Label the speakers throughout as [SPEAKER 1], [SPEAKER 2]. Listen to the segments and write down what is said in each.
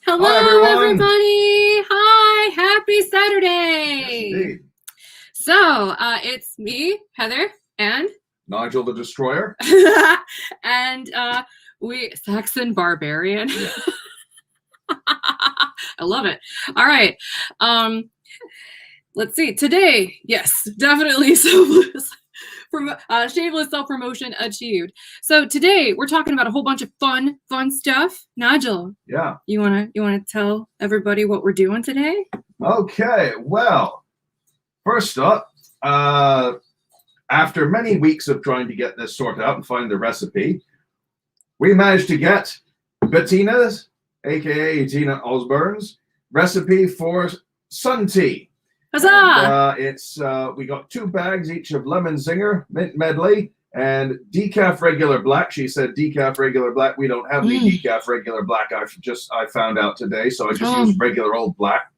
[SPEAKER 1] Hello,
[SPEAKER 2] Hi,
[SPEAKER 1] everybody. Hi, happy Saturday.
[SPEAKER 2] Yes, indeed.
[SPEAKER 1] So, it's me, Heather, and
[SPEAKER 2] Nigel the Destroyer.
[SPEAKER 1] and Saxon Barbarian.
[SPEAKER 2] Yeah.
[SPEAKER 1] I love it. All right. Let's see. Today, yes, definitely shameless self-promotion achieved. So today we're talking about a whole bunch of fun stuff. Nigel,
[SPEAKER 2] Yeah.
[SPEAKER 1] you wanna tell everybody what we're doing today?
[SPEAKER 2] Okay. Well, first up, after many weeks of trying to get this sorted out and find the recipe, we managed to get Bettina's, aka Tina Osborne's, recipe for sun tea.
[SPEAKER 1] Huzzah!
[SPEAKER 2] And, we got 2 bags each of lemon zinger, mint medley, and decaf regular black. She said decaf regular black. We don't have any decaf regular black. I found out today, so I just used regular old black.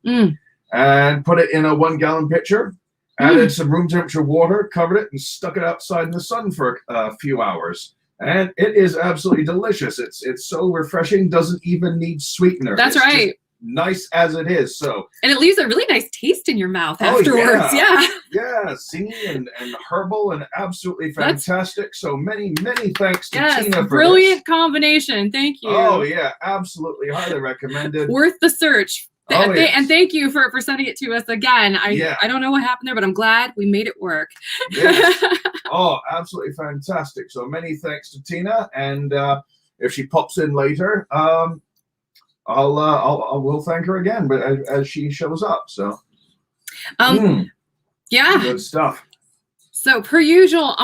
[SPEAKER 2] And put it in a 1-gallon pitcher. Added some room temperature water, covered it, and stuck it outside in the sun for a few hours. And it is absolutely delicious. It's so refreshing. Doesn't even need sweetener.
[SPEAKER 1] That's right.
[SPEAKER 2] Nice as it is. So, and
[SPEAKER 1] it leaves a really nice taste in your mouth afterwards.
[SPEAKER 2] Yeah, singing and herbal and absolutely fantastic. So many thanks to Tina for
[SPEAKER 1] brilliant
[SPEAKER 2] this.
[SPEAKER 1] Combination. Thank you.
[SPEAKER 2] Oh yeah, absolutely, highly recommended.
[SPEAKER 1] Worth the search. And thank you for sending it to us again. I don't know what happened there, but I'm glad we made it work.
[SPEAKER 2] Yes. Oh, absolutely fantastic. So many thanks to Tina, and if she pops in later, I will thank her again, but as she shows up, so
[SPEAKER 1] yeah,
[SPEAKER 2] good stuff.
[SPEAKER 1] So per usual,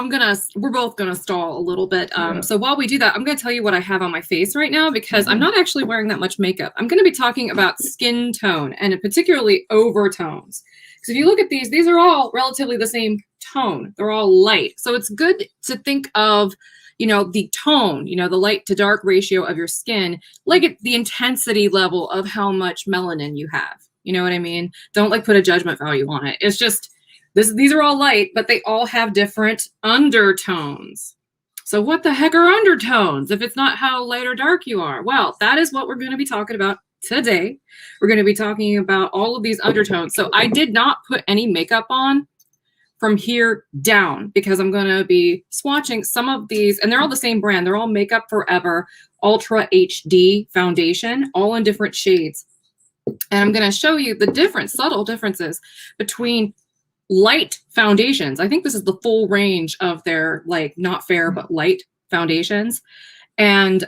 [SPEAKER 1] we're both gonna stall a little bit. So while we do that, I'm gonna tell you what I have on my face right now because I'm not actually wearing that much makeup. I'm gonna be talking about skin tone and particularly overtones. Because if you look at these are all relatively the same tone. They're all light. So it's good to think of the tone, the light to dark ratio of your skin, like at the intensity level of how much melanin you have. You know what I mean? Don't put a judgment value on it. It's just, these are all light, but they all have different undertones. So what the heck are undertones if it's not how light or dark you are? Well, that is what we're going to be talking about today. We're going to be talking about all of these undertones. So I did not put any makeup on from here down because I'm going to be swatching some of these, and they're all the same brand. They're all Makeup Forever Ultra HD foundation, all in different shades. And I'm going to show you the subtle differences between light foundations. I think this is the full range of their not fair but light foundations. And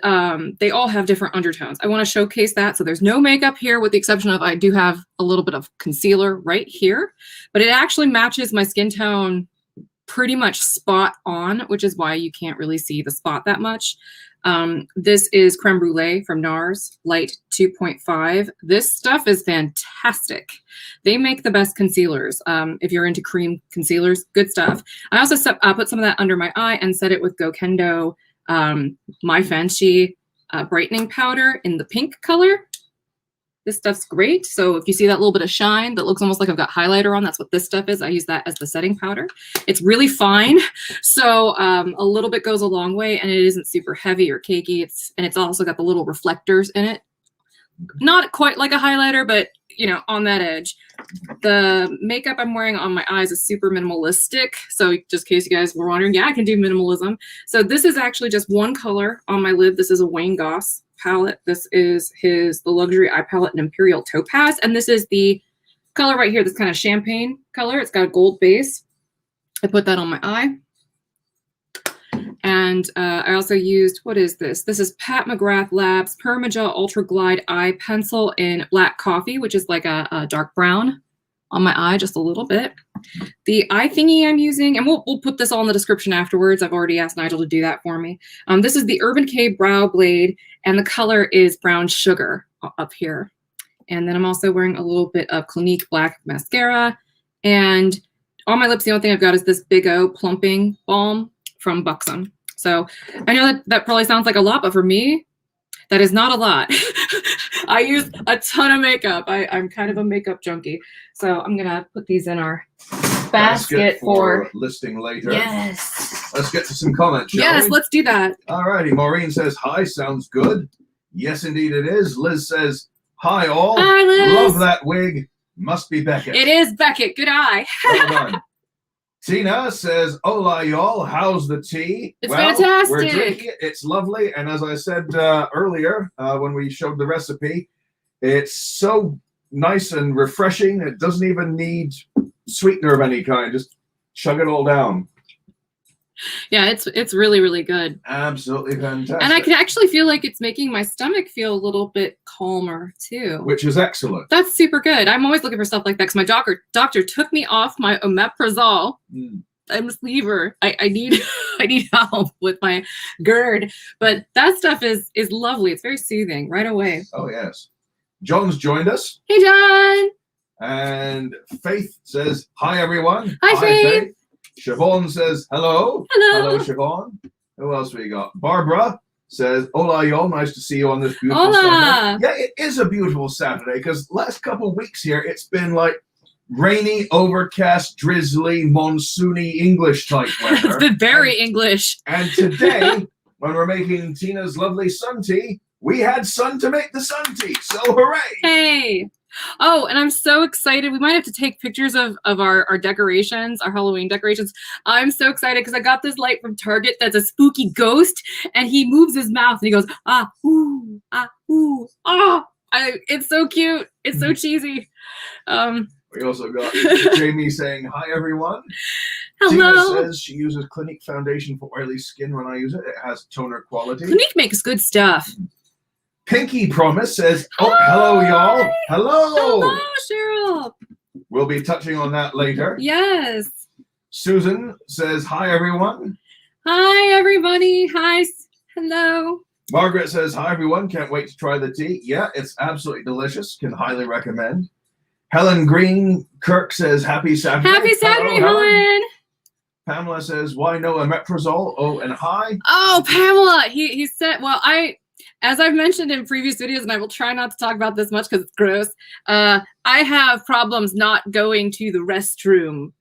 [SPEAKER 1] they all have different undertones. I want to showcase that. So there's no makeup here with the exception of I do have a little bit of concealer right here, but it actually matches my skin tone pretty much spot on, which is why you can't really see the spot that much. This is Crème Brûlée from NARS, Light 2.5. This stuff is fantastic. They make the best concealers. If you're into cream concealers, good stuff. I also put some of that under my eye and set it with Gokendo Maifanshi brightening powder in the pink color. This stuff's great. So if you see that little bit of shine that looks almost like I've got highlighter on, that's what this stuff is. I use that as the setting powder. It's really fine. So a little bit goes a long way, and it isn't super heavy or cakey. And it's also got the little reflectors in it. Not quite like a highlighter, but on that edge. The makeup I'm wearing on my eyes is super minimalistic. So just in case you guys were wondering, yeah, I can do minimalism. So this is actually just one color on my lid. This is a Wayne Goss palette. This is the luxury eye palette in Imperial Topaz. And this is the color right here, this kind of champagne color. It's got a gold base. I put that on my eye. And I also used, what is this? This is Pat McGrath Labs PermaGel Ultra Glide Eye Pencil in Black Coffee, which is like a dark brown on my eye, just a little bit. The eye thingy I'm using, and we'll put this all in the description afterwards. I've already asked Nigel to do that for me. This is the Urban Decay Brow Blade, and the color is Brown Sugar up here. And then I'm also wearing a little bit of Clinique Black Mascara. And on my lips, the only thing I've got is this Big O Plumping Balm from Buxom. So I know that probably sounds like a lot, but for me, that is not a lot. I use a ton of makeup. I'm kind of a makeup junkie. So I'm going to put these in our basket for
[SPEAKER 2] listing later.
[SPEAKER 1] Yes.
[SPEAKER 2] Let's get to some comments, shall
[SPEAKER 1] Yes,
[SPEAKER 2] we?
[SPEAKER 1] let's do that.
[SPEAKER 2] All righty. Maureen says, hi, sounds good. Yes, indeed it is. Liz says, Hi all.
[SPEAKER 1] Hi, Liz.
[SPEAKER 2] Love that wig. Must be Beckett.
[SPEAKER 1] It is Beckett. Good eye.
[SPEAKER 2] Well done. Tina says, hola y'all, how's the tea?
[SPEAKER 1] It's fantastic.
[SPEAKER 2] We're drinking it. It's lovely. And as I said earlier, when we showed the recipe, it's so nice and refreshing. It doesn't even need sweetener of any kind. Just chug it all down.
[SPEAKER 1] Yeah, it's really, really good.
[SPEAKER 2] Absolutely fantastic.
[SPEAKER 1] And I can actually feel like it's making my stomach feel a little bit calmer too.
[SPEAKER 2] Which is excellent.
[SPEAKER 1] That's super good. I'm always looking for stuff like that because my doctor took me off my omeprazole. I'm a sleever. I need I need help with my GERD. But that stuff is lovely. It's very soothing right away.
[SPEAKER 2] Oh yes. John's joined us.
[SPEAKER 1] Hey John.
[SPEAKER 2] And Faith says, hi everyone.
[SPEAKER 1] Hi Faith.
[SPEAKER 2] Siobhan says, hello.
[SPEAKER 1] Hello.
[SPEAKER 2] Hello, Siobhan. Who else we got? Barbara says, hola, y'all. Nice to see you on this beautiful Saturday. Yeah, it is a beautiful Saturday because last couple of weeks here, it's been like rainy, overcast, drizzly, monsoony English type weather.
[SPEAKER 1] It's been very English.
[SPEAKER 2] And today, when we're making Tina's lovely sun tea, we had sun to make the sun tea. So hooray.
[SPEAKER 1] Hey. Oh, and I'm so excited. We might have to take pictures of our decorations, our Halloween decorations. I'm so excited because I got this light from Target that's a spooky ghost, and he moves his mouth and he goes, ah, ooh, ah, ooh, ah. It's so cute. It's so cheesy.
[SPEAKER 2] We also got Jamie saying, hi, everyone.
[SPEAKER 1] Hello.
[SPEAKER 2] Tina says she uses Clinique foundation for oily skin when I use it. It has toner quality.
[SPEAKER 1] Clinique makes good stuff.
[SPEAKER 2] Pinky Promise says, oh, hello, y'all. Hello.
[SPEAKER 1] Hello, Cheryl.
[SPEAKER 2] We'll be touching on that later.
[SPEAKER 1] Yes.
[SPEAKER 2] Susan says, hi, everyone.
[SPEAKER 1] Hi, everybody. Hi. Hello.
[SPEAKER 2] Margaret says, hi, everyone. Can't wait to try the tea. Yeah, it's absolutely delicious. Can highly recommend. Helen Green Kirk says, happy Saturday.
[SPEAKER 1] Happy Saturday, Helen.
[SPEAKER 2] Pamela says, why no omeprazole? Oh, and hi.
[SPEAKER 1] Oh, Pamela. He said, well, as I've mentioned in previous videos, and I will try not to talk about this much because it's gross, I have problems not going to the restroom,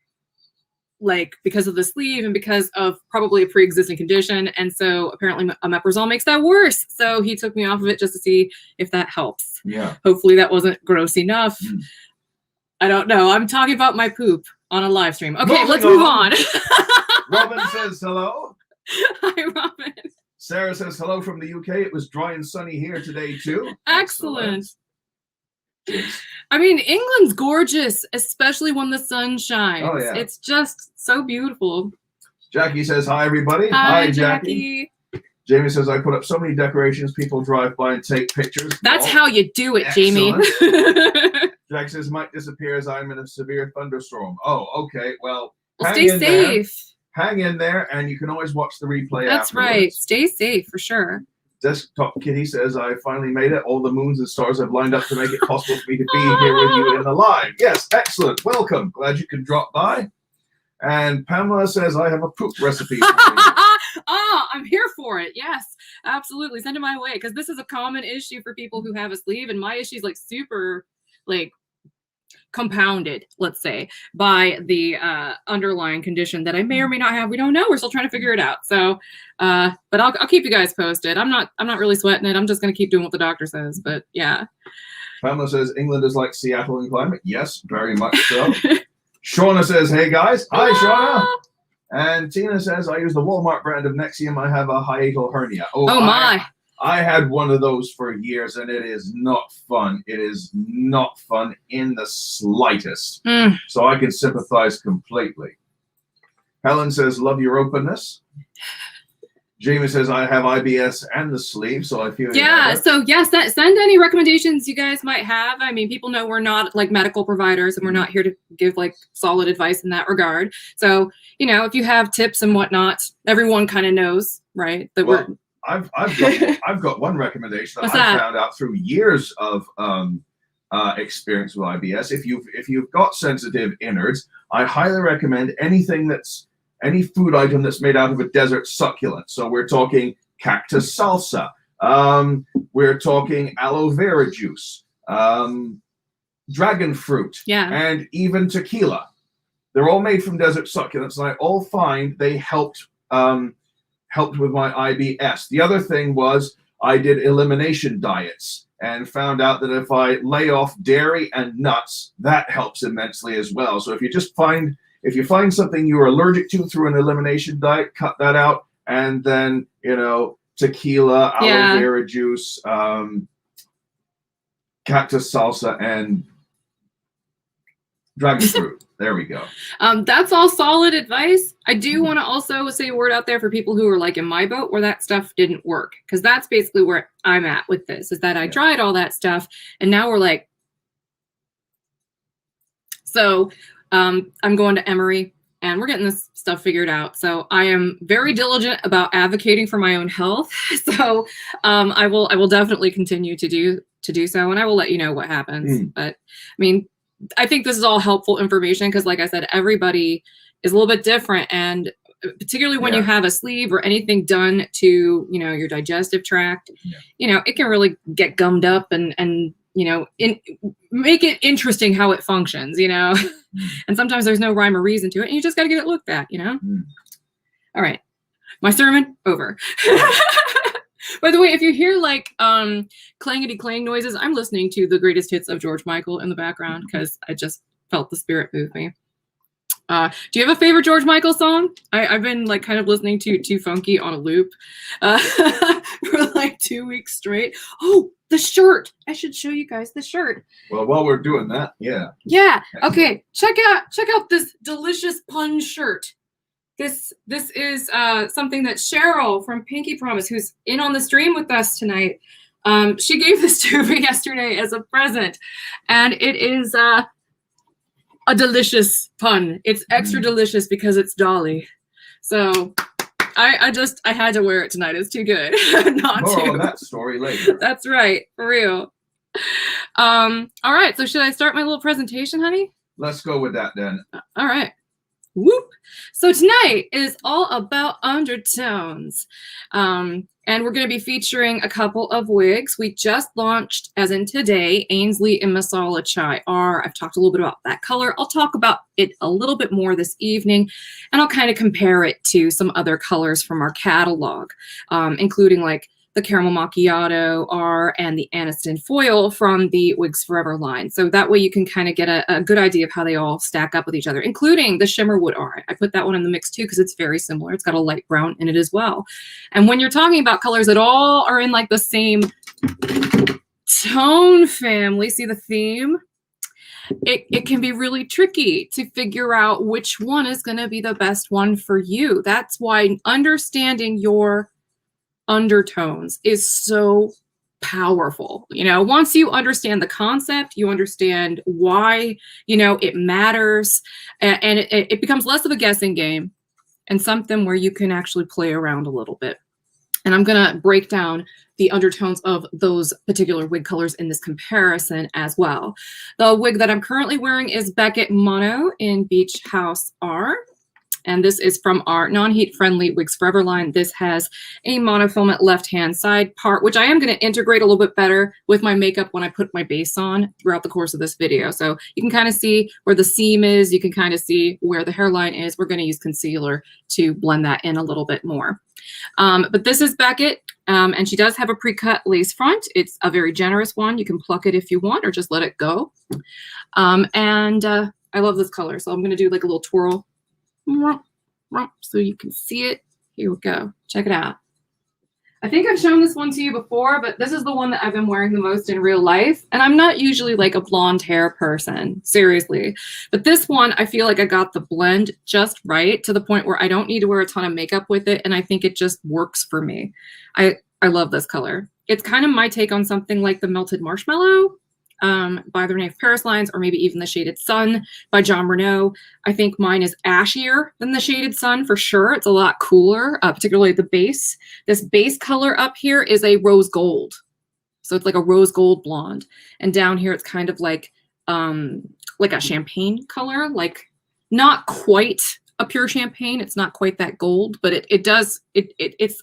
[SPEAKER 1] like because of the sleeve and because of probably a pre-existing condition. And so apparently omeprazole makes that worse. So he took me off of it just to see if that helps.
[SPEAKER 2] Yeah.
[SPEAKER 1] Hopefully that wasn't gross enough. I don't know. I'm talking about my poop on a live stream. Okay, let's move on.
[SPEAKER 2] Robin says hello.
[SPEAKER 1] Hi, Robin.
[SPEAKER 2] Sarah says hello from the UK. It was dry and sunny here today too.
[SPEAKER 1] Excellent. I mean, England's gorgeous, especially when the sun shines.
[SPEAKER 2] Oh, yeah.
[SPEAKER 1] It's just so beautiful.
[SPEAKER 2] Jackie says hi, everybody.
[SPEAKER 1] Hi, Jackie.
[SPEAKER 2] Jamie says I put up so many decorations. People drive by and take pictures.
[SPEAKER 1] That's how you do it, Jamie.
[SPEAKER 2] Jack says might disappear as I'm in a severe thunderstorm. Oh, okay. Well,
[SPEAKER 1] stay safe.
[SPEAKER 2] Hang in there, and you can always watch the replay.
[SPEAKER 1] That's
[SPEAKER 2] afterwards.
[SPEAKER 1] right. Stay safe for sure.
[SPEAKER 2] Desktop Kitty says, I finally made it. All the moons and stars have lined up to make it possible for me to be here with you in the live. Yes, excellent. Welcome. Glad you could drop by. And Pamela says, I have a poop recipe for you.
[SPEAKER 1] Oh, I'm here for it. Yes, absolutely. Send it my way because this is a common issue for people who have a sleeve. And my issue is like super like compounded, let's say, by the underlying condition that I may or may not have. We don't know. We're still trying to figure it out. So, but I'll keep you guys posted. I'm not really sweating it. I'm just going to keep doing what the doctor says. But yeah.
[SPEAKER 2] Pamela says England is like Seattle in climate. Yes, very much so. Shauna says, hey guys. Hi, Shauna. And Tina says, I use the Walmart brand of Nexium. I have a hiatal hernia. Oh my. I had one of those for years, and it is not fun. It is not fun in the slightest. So I can sympathize completely. Helen says, love your openness. Jamie says, I have IBS and the sleeve, so I feel
[SPEAKER 1] so yes, send any recommendations you guys might have. I mean, people know we're not like medical providers, and we're not here to give like solid advice in that regard. So, you know, if you have tips and whatnot, everyone kind of knows, right? That
[SPEAKER 2] I've got one recommendation that I found out through years of experience with IBS. If you've got sensitive innards, I highly recommend any food item that's made out of a desert succulent. So we're talking cactus salsa. We're talking aloe vera juice, dragon fruit, and even tequila. They're all made from desert succulents, and I all find they helped with my IBS. The other thing was I did elimination diets and found out that if I lay off dairy and nuts, that helps immensely as well. So if you find something you're allergic to through an elimination diet, cut that out. And then, you know, tequila, aloe vera juice, cactus salsa, and dragon fruit. There we go.
[SPEAKER 1] That's all solid advice. I do want to also say a word out there for people who are like in my boat where that stuff didn't work, because that's basically where I'm at with this, is that I tried all that stuff and now we're like, so I'm going to Emory and we're getting this stuff figured out. So I am very diligent about advocating for my own health. So I will definitely continue to do so, and I will let you know what happens. But I mean, I think this is all helpful information because, like I said, everybody is a little bit different, and particularly when you have a sleeve or anything done to, you know, your digestive tract, you know, it can really get gummed up and you know, make it interesting how it functions, you know. And sometimes there's no rhyme or reason to it, and you just got to get it looked at, you know. All right, my sermon over. By the way, if you hear like clangety clang noises, I'm listening to the greatest hits of George Michael in the background because I just felt the spirit move me. Do you have a favorite George Michael song? I've been like kind of listening to Too Funky on a loop for like 2 weeks straight. Oh, the shirt. I should show you guys the shirt.
[SPEAKER 2] Well, while we're doing that, yeah.
[SPEAKER 1] Okay, check out this delicious pun shirt. This is something that Cheryl from Pinky Promise, who's in on the stream with us tonight, she gave this to me yesterday as a present, and it is a delicious pun. It's extra delicious because it's Dolly. So I had to wear it tonight. It's too good not
[SPEAKER 2] More
[SPEAKER 1] to.
[SPEAKER 2] on that story later.
[SPEAKER 1] That's right, for real. All right, so should I start my little presentation, honey?
[SPEAKER 2] Let's go with that then.
[SPEAKER 1] All right. Whoop. So tonight is all about undertones. And we're going to be featuring a couple of wigs. We just launched, as in today, Ainsley and Masala Chai R. I've talked a little bit about that color. I'll talk about it a little bit more this evening, and I'll kind of compare it to some other colors from our catalog, including like the Caramel Macchiato R and the Aniston Foil from the Wigs Forever line. So that way you can kind of get a good idea of how they all stack up with each other, including the Shimmerwood R. I put that one in the mix too because it's very similar. It's got a light brown in it as well. And when you're talking about colors that all are in like the same tone family, see the theme? It can be really tricky to figure out which one is going to be the best one for you. That's why understanding your undertones is so powerful. You know, once you understand the concept, you understand why, you know, it matters, and it becomes less of a guessing game and something where you can actually play around a little bit. And I'm going to break down the undertones of those particular wig colors in this comparison as well. The wig that I'm currently wearing is Beckett Mono in Beach House R. And this is from our non-heat friendly Wigs Forever line. This has a monofilament left-hand side part, which I am going to integrate a little bit better with my makeup when I put my base on throughout the course of this video. So you can kind of see where the seam is. You can kind of see where the hairline is. We're going to use concealer to blend that in a little bit more. But this is Beckett, and she does have a pre-cut lace front. It's a very generous one. You can pluck it if you want or just let it go. I love this color, so I'm going to do like a little twirl so you can see it. Here we go. Check it out. I think I've shown this one to you before, but this is the one that I've been wearing the most in real life. And I'm not usually like a blonde hair person, seriously. But this one, I feel like I got the blend just right to the point where I don't need to wear a ton of makeup with it. And I think it just works for me. I love this color. It's kind of my take on something like the Melted Marshmallow by the Renee Paris lines, or maybe even the Shaded Sun by John Renault. I think mine is ashier than the Shaded Sun for sure. It's a lot cooler, particularly the base. This base color up here is a rose gold. So it's like a rose gold blonde. And down here it's kind of like a champagne color, like not quite a pure champagne. It's not quite that gold, but it's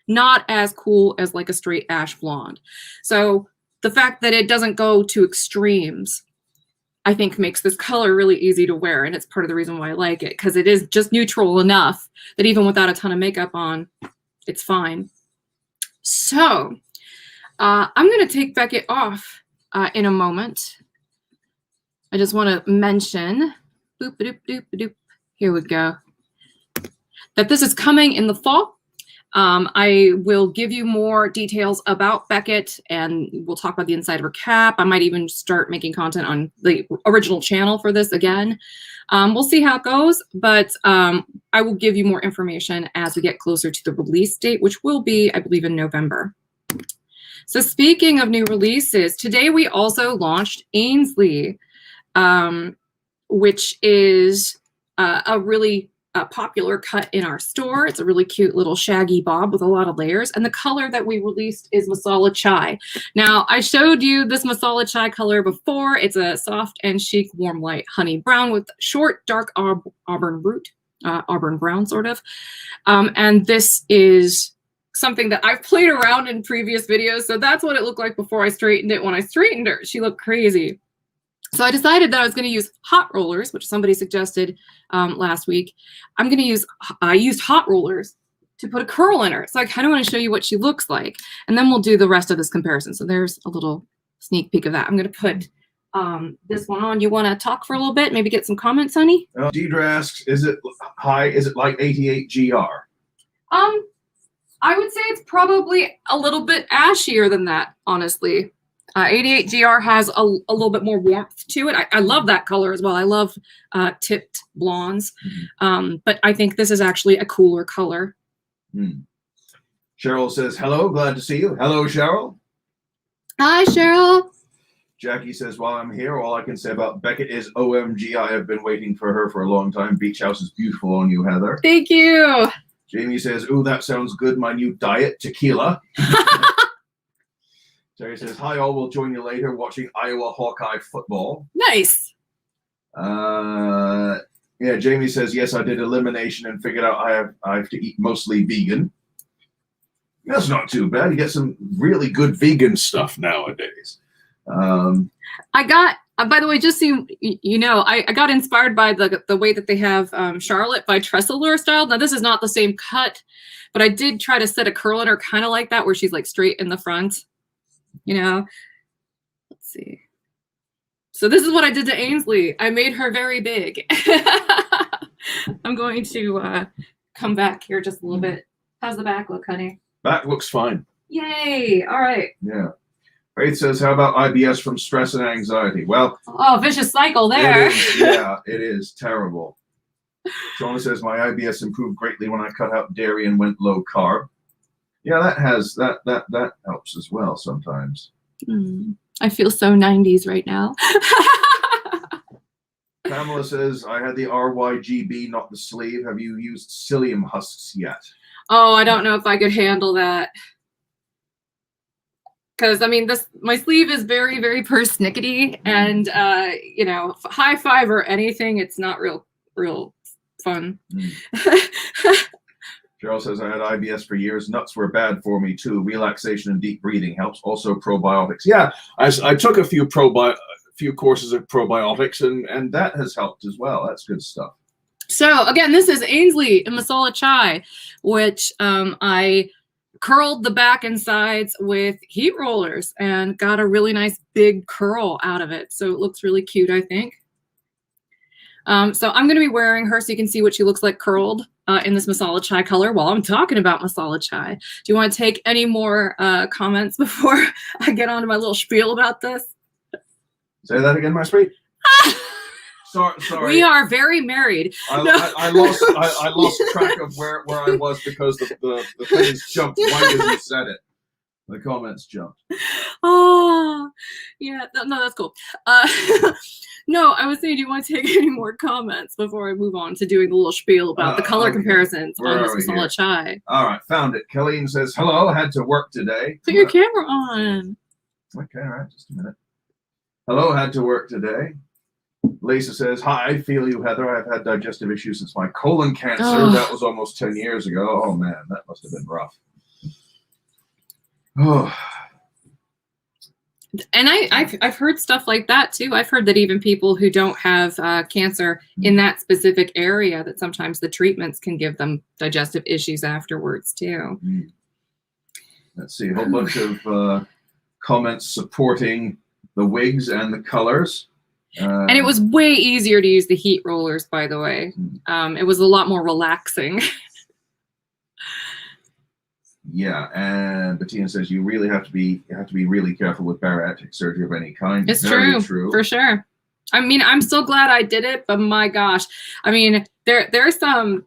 [SPEAKER 1] not as cool as like a straight ash blonde. So the fact that it doesn't go to extremes, I think makes this color really easy to wear. And it's part of the reason why I like it, because it is just neutral enough that even without a ton of makeup on, it's fine. So I'm going to take Beckett off in a moment. I just want to mention, boop, doop, doop, doop. Here we go, that this is coming in the fall. I will give you more details about Beckett, and we'll talk about the inside of her cap. I might even start making content on the original channel for this again. We'll see how it goes, but I will give you more information as we get closer to the release date, which will be, I believe, in November. So speaking of new releases, today we also launched Ainsley, which is a really popular cut in our store. It's a really cute little shaggy bob with a lot of layers. And the color that we released is Masala Chai. Now, I showed you this Masala Chai color before. It's a soft and chic, warm light honey brown with short, dark auburn root, auburn brown sort of. And this is something that I've played around in previous videos. So that's what it looked like before I straightened it. When I straightened her, she looked crazy. So I decided that I was going to use hot rollers, which somebody suggested last week. I used hot rollers to put a curl in her. So I kind of want to show you what she looks like. And then we'll do the rest of this comparison. So there's a little sneak peek of that. I'm going to put this one on. You want to talk for a little bit? Maybe get some comments, honey?
[SPEAKER 2] Deidre asks, is it high? Is it like 88 GR?
[SPEAKER 1] I would say it's probably a little bit ashier than that, honestly. 88 GR has a little bit more warmth to it. I love that color as well. I love tipped blondes, but I think this is actually a cooler color.
[SPEAKER 2] Cheryl says, hello, glad to see you. Hello, Cheryl.
[SPEAKER 1] Hi, Cheryl.
[SPEAKER 2] Jackie says, while I'm here, all I can say about Beckett is OMG, I have been waiting for her for a long time. Beach House is beautiful on you, Heather.
[SPEAKER 1] Thank you.
[SPEAKER 2] Jamie says, ooh, that sounds good. My new diet, tequila. Terry says, hi, all. We'll join you later watching Iowa Hawkeye football.
[SPEAKER 1] Nice.
[SPEAKER 2] Yeah, Jamie says, yes, I did elimination and figured out I have to eat mostly vegan. That's not too bad. You get some really good vegan stuff nowadays.
[SPEAKER 1] I got, by the way, just so you know, I got inspired by the way that they have Charlotte by Tressler style. Now, this is not the same cut, but I did try to set a curl in her kind of like that, where she's like straight in the front. You know, let's see. So this is what I did to Ainsley. I made her very big. I'm going to come back here just a little bit. How's the back look, honey?
[SPEAKER 2] Back looks fine.
[SPEAKER 1] Yay. All right.
[SPEAKER 2] Yeah. Faith says, how about IBS from stress and anxiety? Well,
[SPEAKER 1] oh, vicious cycle there.
[SPEAKER 2] It is terrible. Shauna says, my IBS improved greatly when I cut out dairy and went low carb. Yeah, that helps as well sometimes.
[SPEAKER 1] I feel so 90s right now.
[SPEAKER 2] Pamela says, I had the RYGB, not the sleeve. Have you used psyllium husks yet?
[SPEAKER 1] Oh, I don't know if I could handle that. Because, I mean, my sleeve is very, very persnickety. And, you know, high five or anything, it's not real fun.
[SPEAKER 2] Cheryl says, I had IBS for years. Nuts were bad for me, too. Relaxation and deep breathing helps. Also, probiotics. Yeah, I took a few courses of probiotics, and that has helped as well. That's good stuff.
[SPEAKER 1] So, again, this is Ainsley in Masala Chai, which I curled the back and sides with heat rollers and got a really nice big curl out of it. So it looks really cute, I think. So I'm going to be wearing her so you can see what she looks like curled in this Masala Chai color while I'm talking about Masala Chai. Do you want to take any more comments before I get on to my little spiel about this?
[SPEAKER 2] Say that again, my sweet. Sorry.
[SPEAKER 1] We are very married.
[SPEAKER 2] I lost track of where I was because the things jumped right as you said it. The comments jumped.
[SPEAKER 1] Oh, yeah. No, that's cool. No, I was saying, do you want to take any more comments before I move on to doing the little spiel about the color comparisons on this Masala Chai?
[SPEAKER 2] All right, found it. Colleen says, hello, had to work today.
[SPEAKER 1] Put your camera on.
[SPEAKER 2] Okay, all right, just a minute. Hello, had to work today. Lisa says, hi, I feel you, Heather. I've had digestive issues since my colon cancer. Oh. That was almost 10 years ago. Oh, man, that must have been rough. Oh.
[SPEAKER 1] And I've heard stuff like that too. I've heard that even people who don't have cancer in that specific area, that sometimes the treatments can give them digestive issues afterwards too.
[SPEAKER 2] Let's see, a whole bunch of comments supporting the wigs and the colors.
[SPEAKER 1] And it was way easier to use the heat rollers, by the way. It was a lot more relaxing.
[SPEAKER 2] Yeah, and Bettina says you really have to be really careful with bariatric surgery of any kind.
[SPEAKER 1] It's true, for sure. I mean, I'm so glad I did it, but my gosh, I mean, there's some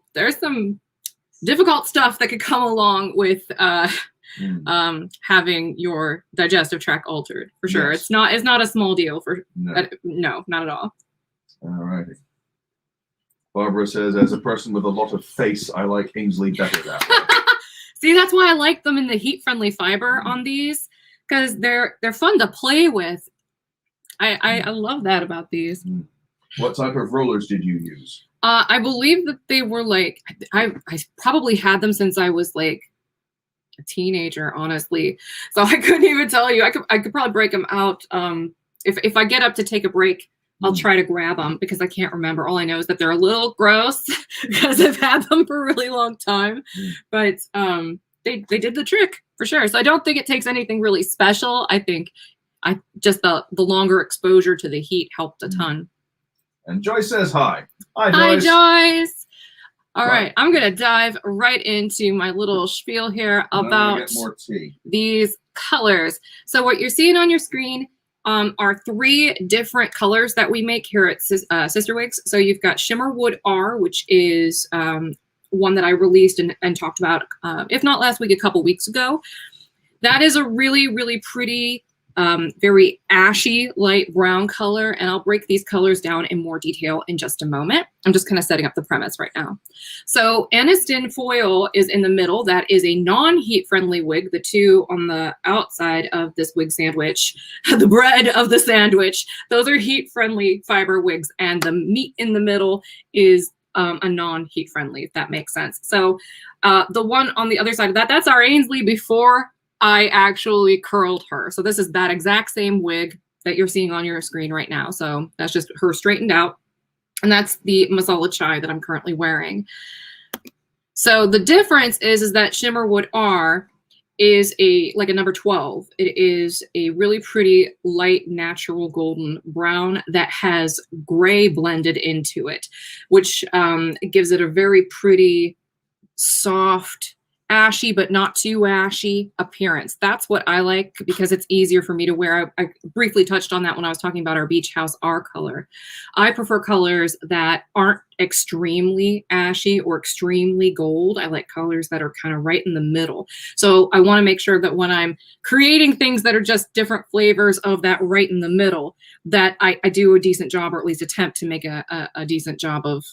[SPEAKER 1] difficult stuff that could come along with having your digestive tract altered, for sure. Yes. It's not a small deal for no, not at all.
[SPEAKER 2] All righty. Barbara says, as a person with a lot of face, I like Ainsley better that way.
[SPEAKER 1] See, that's why I like them in the heat-friendly fiber on these, because they're fun to play with. I love that about these.
[SPEAKER 2] What type of rollers did you use?
[SPEAKER 1] I believe that they were like, I probably had them since I was like a teenager, honestly. So I couldn't even tell you. I could probably break them out. If I get up to take a break, I'll try to grab them because I can't remember. All I know is that they're a little gross because I've had them for a really long time. But they did the trick for sure. So I don't think it takes anything really special. I think just the longer exposure to the heat helped a ton.
[SPEAKER 2] And Joyce says hi. Hi, Joyce.
[SPEAKER 1] Hi, Joyce. All right, I'm going to dive right into my little spiel here about these colors. So what you're seeing on your screen are 3 different colors that we make here at CysterWigs. So you've got Shimmer Wood R, which is one that I released and talked about, if not last week, a couple weeks ago. That is a really, really pretty, very ashy light brown color, and I'll break these colors down in more detail in just a moment. I'm just kind of setting up the premise right now. So Aniston Foil is in the middle. That is a non-heat friendly wig. The 2 on the outside of this wig sandwich, the bread of the sandwich, those are heat friendly fiber wigs, and the meat in the middle is a non-heat friendly, if that makes sense. So the one on the other side of that, that's our Ainsley before I actually curled her. So this is that exact same wig that you're seeing on your screen right now. So that's just her straightened out. And that's the Masala Chai that I'm currently wearing. So the difference is that Shimmer Wood R is like a number 12. It is a really pretty light natural golden brown that has gray blended into it, which gives it a very pretty soft, ashy but not too ashy appearance. That's what I like because it's easier for me to wear. I briefly touched on that when I was talking about our Beach House R color. I prefer colors that aren't extremely ashy or extremely gold. I like colors that are kind of right in the middle. So I want to make sure that when I'm creating things that are just different flavors of that right in the middle, that I do a decent job, or at least attempt to make a decent job of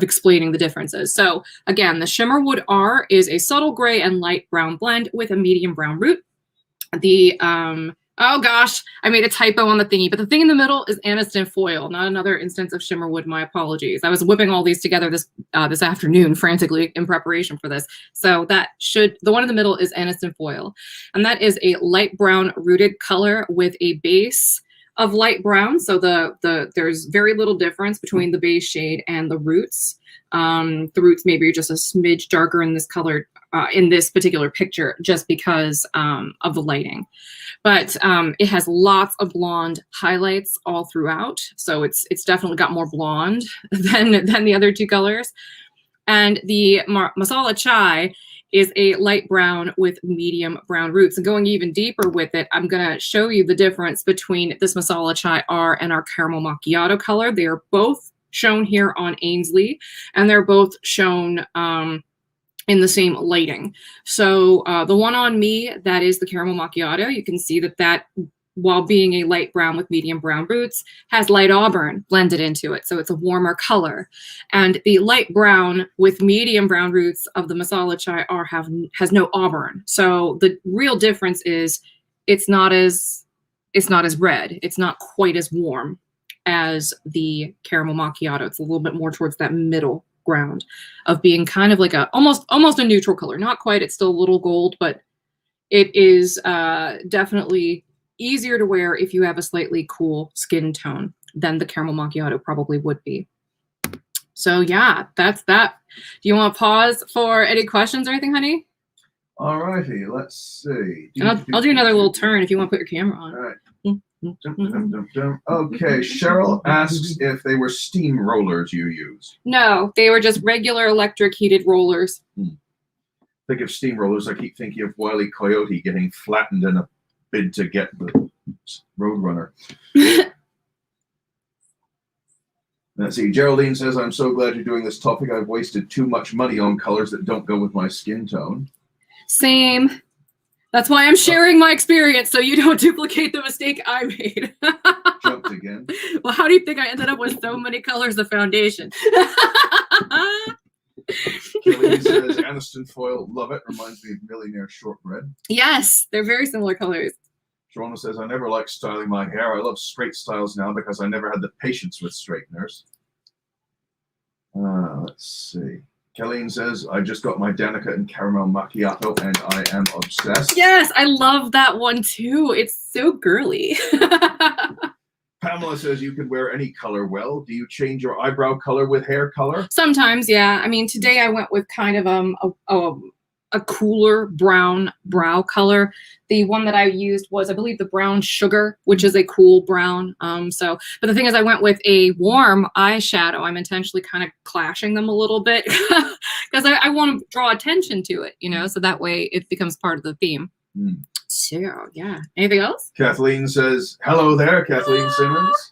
[SPEAKER 1] explaining the differences. So again, the Shimmer Wood R is a subtle gray and light brown blend with a medium brown root. The, oh gosh, I made a typo on the thingy, but the thing in the middle is Aniston Foil, not another instance of Shimmer Wood. My apologies. I was whipping all these together this afternoon frantically in preparation for this. So the one in the middle is Aniston Foil. And that is a light brown rooted color with a base of light brown. So there's very little difference between the base shade and the roots. The roots maybe are just a smidge darker in this color, in this particular picture, just because of the lighting. But it has lots of blonde highlights all throughout. So it's definitely got more blonde than the other 2 colors. And the Masala Chai is a light brown with medium brown roots. And going even deeper with it, I'm going to show you the difference between this Masala Chai R and our Caramel Macchiato color. They are both shown here on Ainsley, and they're both shown in the same lighting. So the one on me, that is the Caramel Macchiato. You can see that while being a light brown with medium brown roots, has light auburn blended into it. So it's a warmer color. And the light brown with medium brown roots of the Masala Chai R has no auburn. So the real difference is it's not as red. It's not quite as warm as the Caramel Macchiato. It's a little bit more towards that middle ground of being kind of like almost a neutral color. Not quite, it's still a little gold, but it is definitely easier to wear if you have a slightly cool skin tone than the Caramel Macchiato probably would be. So yeah, that's that. Do you want to pause for any questions or anything, honey?
[SPEAKER 2] All righty, let's see.
[SPEAKER 1] And I'll do another little turn if you want to put your camera on.
[SPEAKER 2] All right. Okay, Cheryl asks if they were steam rollers you use.
[SPEAKER 1] No, they were just regular electric heated rollers.
[SPEAKER 2] Think of steam rollers, I keep thinking of Wile E. Coyote getting flattened in a bid to get the Roadrunner. Let's see, Geraldine says, I'm so glad you're doing this topic. I've wasted too much money on colors that don't go with my skin tone.
[SPEAKER 1] Same. That's why I'm sharing my experience, so you don't duplicate the mistake I made.
[SPEAKER 2] Jumped again.
[SPEAKER 1] Well, how do you think I ended up with so many colors of foundation?
[SPEAKER 2] Kelly says, Aniston foil, love it. Reminds me of Millionaire Shortbread.
[SPEAKER 1] Yes, they're very similar colors.
[SPEAKER 2] Joanna says, I never liked styling my hair. I love straight styles now because I never had the patience with straighteners. Let's see. Kelleen says, I just got my Danica and Caramel Macchiato and I am obsessed.
[SPEAKER 1] Yes, I love that one too. It's so girly.
[SPEAKER 2] Pamela says, you can wear any color well. Do you change your eyebrow color with hair color?
[SPEAKER 1] Sometimes, yeah. I mean, today I went with kind of a cooler brown brow color. The one that I used was, I believe, the brown sugar, which is a cool brown. But the thing is, I went with a warm eyeshadow. I'm intentionally kind of clashing them a little bit because I want to draw attention to it, you know, so that way it becomes part of the theme. So, yeah. Anything else?
[SPEAKER 2] Kathleen says, hello there, Kathleen Simmons.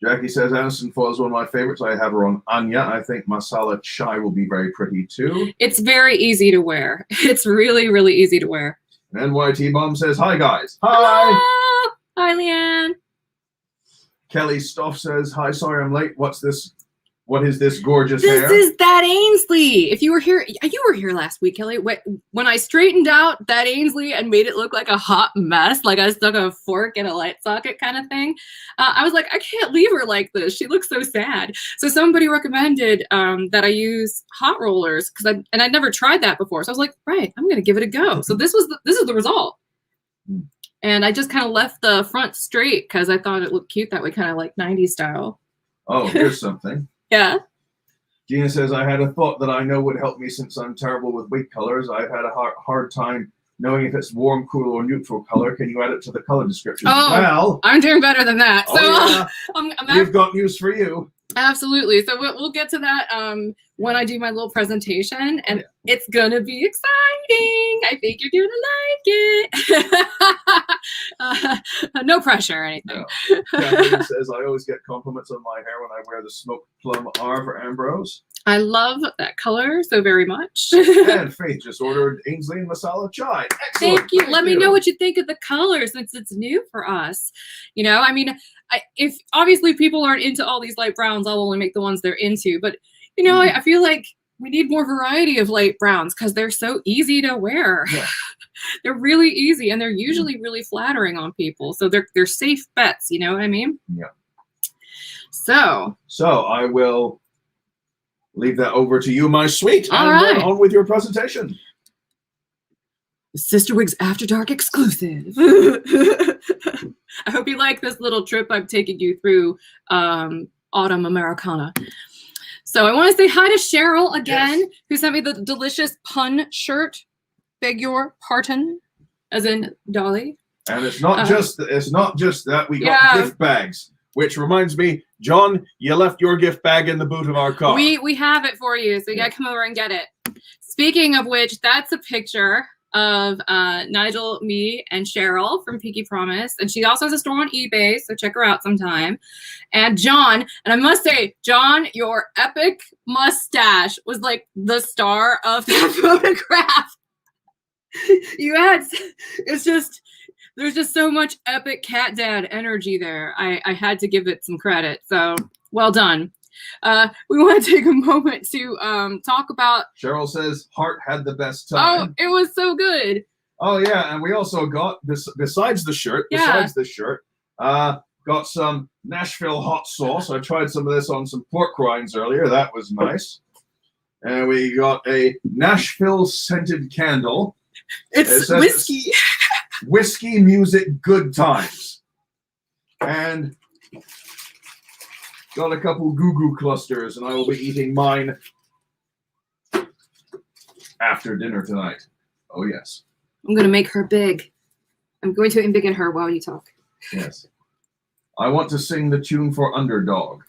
[SPEAKER 2] Jackie says, Aniston foil is one of my favorites. I have her on Anya. I think Masala Chai will be very pretty too.
[SPEAKER 1] It's very easy to wear. It's really, really easy to wear.
[SPEAKER 2] And NYT Bomb says, hi guys. Hi.
[SPEAKER 1] Hello. Hi, Leanne.
[SPEAKER 2] Kelly Stoff says, hi, sorry I'm late. What's this? What is this gorgeous hair?
[SPEAKER 1] This is that Ainsley. If you were here last week, Kelly. When I straightened out that Ainsley and made it look like a hot mess, like I stuck a fork in a light socket kind of thing, I was like, I can't leave her like this. She looks so sad. So somebody recommended that I use hot rollers and I'd never tried that before. So I was like, right, I'm gonna give it a go. So this is the result. And I just kind of left the front straight because I thought it looked cute that way, kind of like 90s style.
[SPEAKER 2] Oh, here's something.
[SPEAKER 1] Yeah.
[SPEAKER 2] Gina says, I had a thought that I know would help me since I'm terrible with wig colors. I've had a hard time knowing if it's warm, cool, or neutral color. Can you add it to the color description?
[SPEAKER 1] Oh, well, I'm doing better than that. So
[SPEAKER 2] yeah. We've got news for you.
[SPEAKER 1] Absolutely. So we'll get to that when I do my little presentation, and it's gonna be exciting. I think you're gonna like it. No pressure or anything.
[SPEAKER 2] No. Kathleen says, I always get compliments on my hair when I wear the smoked plum R for Ambrose.
[SPEAKER 1] I love that color so very much.
[SPEAKER 2] And Faith just ordered Ainsley and Masala Chai. Excellent.
[SPEAKER 1] Thank you. Let me know what you think of the color since it's new for us. You know, I mean, if obviously people aren't into all these light browns, I'll only make the ones they're into. But, you know, I feel like we need more variety of light browns because they're so easy to wear. Yeah. They're really easy and they're usually really flattering on people. So they're safe bets. You know what I mean?
[SPEAKER 2] Yeah.
[SPEAKER 1] So
[SPEAKER 2] I will leave that over to you, my sweet.
[SPEAKER 1] All right.
[SPEAKER 2] On with your presentation.
[SPEAKER 1] CysterWigs After Dark exclusive. I hope you like this little trip I'm taking you through Autumn Americana. So I want to say hi to Cheryl again, who sent me the delicious pun shirt. Beg your pardon, as in Dolly.
[SPEAKER 2] And it's not just that. We got gift bags, which reminds me, John, you left your gift bag in the boot of our car.
[SPEAKER 1] We have it for you, so you gotta come over and get it. Speaking of which, that's a picture of Nigel, me, and Cheryl from Pinky Promise. And she also has a store on eBay, so check her out sometime. And John, and I must say, John, your epic mustache was like the star of that photograph. There's just so much epic cat dad energy there. I had to give it some credit. So well done. We want to take a moment to talk about.
[SPEAKER 2] Cheryl says Hart had the best time.
[SPEAKER 1] Oh, it was so good.
[SPEAKER 2] Oh yeah, and we also got besides the shirt, got some Nashville hot sauce. I tried some of this on some pork rinds earlier. That was nice. And we got a Nashville scented candle.
[SPEAKER 1] It's whiskey.
[SPEAKER 2] Whiskey music, good times. And got a couple goo goo clusters, and I will be eating mine after dinner tonight. Oh, yes.
[SPEAKER 1] I'm going to make her big. I'm going to embiggen her while you talk.
[SPEAKER 2] Yes. I want to sing the tune for Underdog.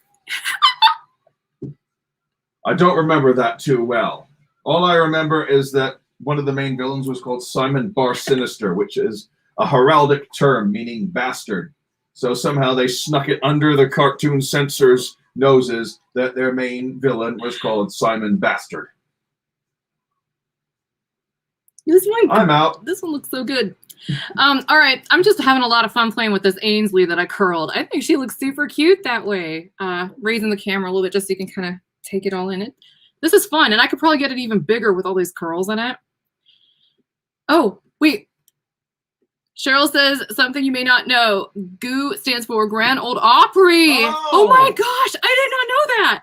[SPEAKER 2] I don't remember that too well. All I remember is that one of the main villains was called Simon Bar Sinister, which is a heraldic term meaning bastard. So somehow they snuck it under the cartoon censors' noses that their main villain was called Simon Bastard. I'm out.
[SPEAKER 1] This one looks so good. All right, I'm just having a lot of fun playing with this Ainsley that I curled. I think she looks super cute that way. Raising the camera a little bit just so you can kind of take it all in it. This is fun, and I could probably get it even bigger with all these curls in it. Oh, wait. Cheryl says something you may not know. GOO stands for Grand Ole Opry. Oh my gosh, I did not know that.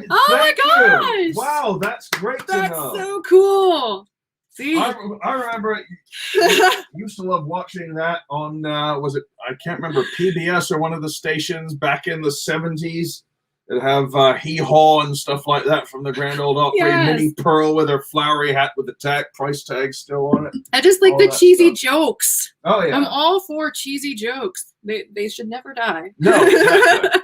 [SPEAKER 1] Oh my gosh.
[SPEAKER 2] Wow, that's great to know.
[SPEAKER 1] That's so cool. See?
[SPEAKER 2] I remember I used to love watching that on, was it, I can't remember, PBS or one of the stations back in the 70s. It'd have Hee-Haw and stuff like that from the Grand Ole Opry.
[SPEAKER 1] Yes.
[SPEAKER 2] Minnie Pearl with her flowery hat with the price tag still on it.
[SPEAKER 1] I just like the cheesy jokes.
[SPEAKER 2] Oh, yeah.
[SPEAKER 1] I'm all for cheesy jokes. They should never die.
[SPEAKER 2] No, exactly.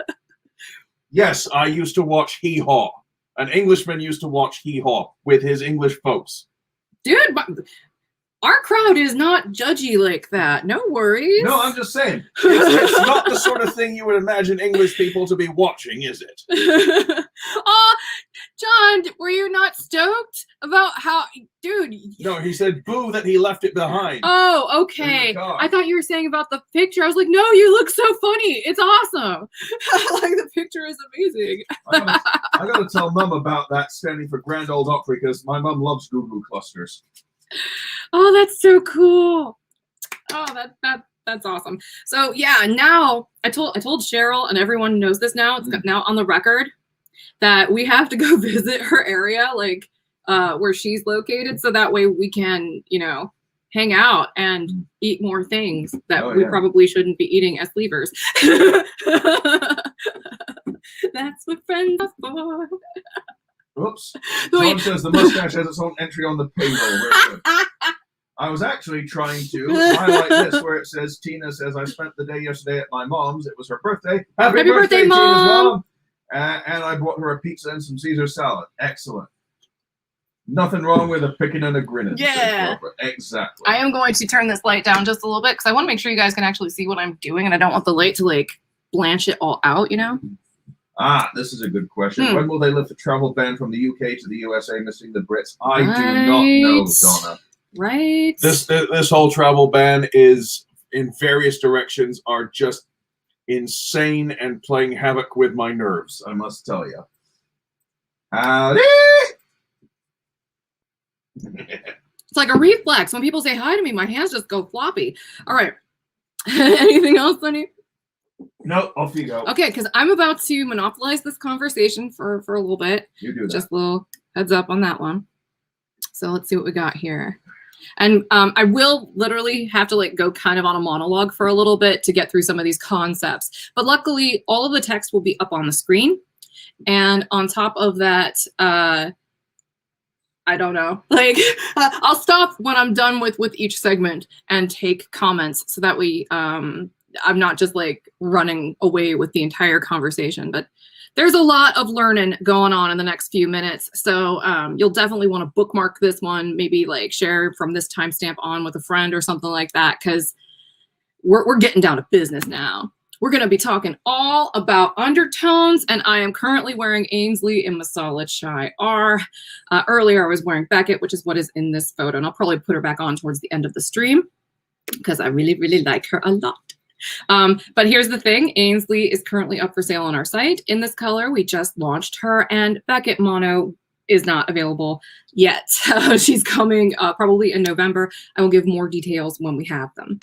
[SPEAKER 2] Yes, I used to watch Hee-Haw. An Englishman used to watch Hee-Haw with his English folks.
[SPEAKER 1] Dude, our crowd is not judgy like that. No worries.
[SPEAKER 2] No, I'm just saying. It's not the sort of thing you would imagine English people to be watching, is it?
[SPEAKER 1] Oh, John, were you not stoked about how... Dude.
[SPEAKER 2] No, he said boo that he left it behind.
[SPEAKER 1] Oh, okay. I thought you were saying about the picture. I was like, no, you look so funny. It's awesome. Like, the picture is amazing.
[SPEAKER 2] I gotta tell Mum about that standing for Grand Ole Opry because my mum loves Goo Goo clusters.
[SPEAKER 1] Oh, that's so cool. Oh, that's awesome. So yeah, now I told Cheryl, and everyone knows this now. It's now on the record that we have to go visit her area, like where she's located, so that way we can, you know, hang out and eat more things that we probably shouldn't be eating as leavers. That's what friends are for.
[SPEAKER 2] Oops. Someone says the mustache has its own entry on the payroll. I was actually trying to highlight this where it says, Tina says, I spent the day yesterday at my mom's. It was her birthday. Happy birthday, Tina's mom! And I brought her a pizza and some Caesar salad. Excellent. Nothing wrong with a picking and a grinning.
[SPEAKER 1] Yeah.
[SPEAKER 2] Exactly.
[SPEAKER 1] I am going to turn this light down just a little bit because I want to make sure you guys can actually see what I'm doing, and I don't want the light to, like, blanch it all out, you know?
[SPEAKER 2] Ah, this is a good question. When will they lift the travel ban from the UK to the USA, missing the Brits? I do not know, Donna.
[SPEAKER 1] Right.
[SPEAKER 2] This whole travel ban is, in various directions, are just insane and playing havoc with my nerves, I must tell you. Howdy!
[SPEAKER 1] It's like a reflex. When people say hi to me, my hands just go floppy. All right. Anything else, Sonny?
[SPEAKER 2] No, off you go.
[SPEAKER 1] Okay, because I'm about to monopolize this conversation for a little bit.
[SPEAKER 2] You do that.
[SPEAKER 1] Just a little heads up on that one. So let's see what we got here. And I will literally have to, like, go kind of on a monologue for a little bit to get through some of these concepts. But luckily, all of the text will be up on the screen. And on top of that, I don't know. Like, I'll stop when I'm done with each segment and take comments, so that way I'm not just, like, running away with the entire conversation. But there's a lot of learning going on in the next few minutes. So you'll definitely want to bookmark this one, maybe, like, share from this timestamp on with a friend or something like that, because we're getting down to business now. We're going to be talking all about undertones, and I am currently wearing Ainsley in Masala Chai R. Earlier, I was wearing Beckett, which is what is in this photo, and I'll probably put her back on towards the end of the stream because I really, really like her a lot. But here's the thing. Ainsley is currently up for sale on our site in this color. We just launched her, and Beckett Mono is not available yet. She's coming probably in November. I will give more details when we have them.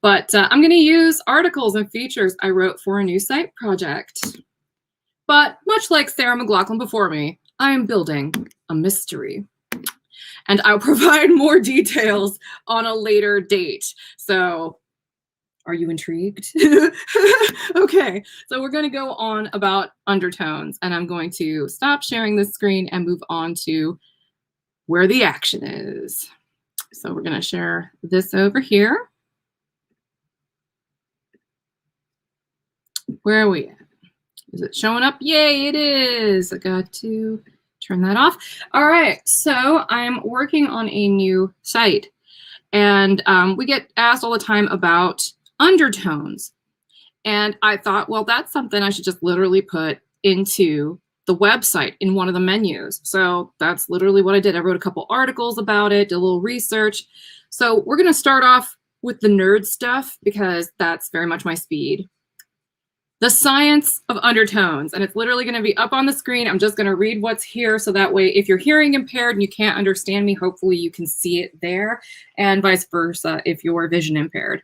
[SPEAKER 1] But I'm going to use articles and features I wrote for a new site project. But much like Sarah McLachlan before me, I am building a mystery. And I'll provide more details on a later date. So are you intrigued? Okay, so we're going to go on about undertones. And I'm going to stop sharing this screen and move on to where the action is. So we're going to share this over here. Where are we at? Is it showing up? Yay, it is. I got to turn that off. All right, so I'm working on a new site. And we get asked all the time about undertones. And I thought, well, that's something I should just literally put into the website in one of the menus. So that's literally what I did. I wrote a couple articles about it, did a little research. So we're going to start off with the nerd stuff because that's very much my speed. The science of undertones, and it's literally going to be up on the screen. I'm just going to read what's here so that way if you're hearing impaired and you can't understand me, hopefully you can see it there, and vice versa if you're vision impaired.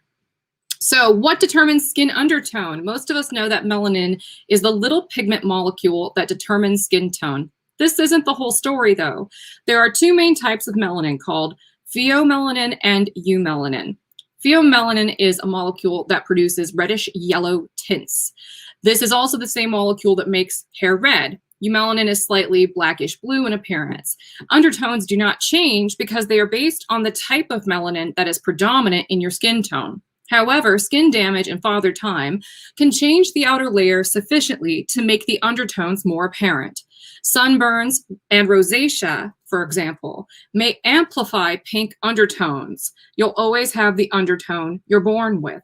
[SPEAKER 1] So what determines skin undertone? Most of us know that melanin is the little pigment molecule that determines skin tone. This isn't the whole story though. There are two main types of melanin called pheomelanin and eumelanin. Pheomelanin is a molecule that produces reddish yellow tints. This is also the same molecule that makes hair red. Eumelanin is slightly blackish blue in appearance. Undertones do not change because they are based on the type of melanin that is predominant in your skin tone. However, skin damage and father time can change the outer layer sufficiently to make the undertones more apparent. Sunburns and rosacea, for example, may amplify pink undertones. You'll always have the undertone you're born with.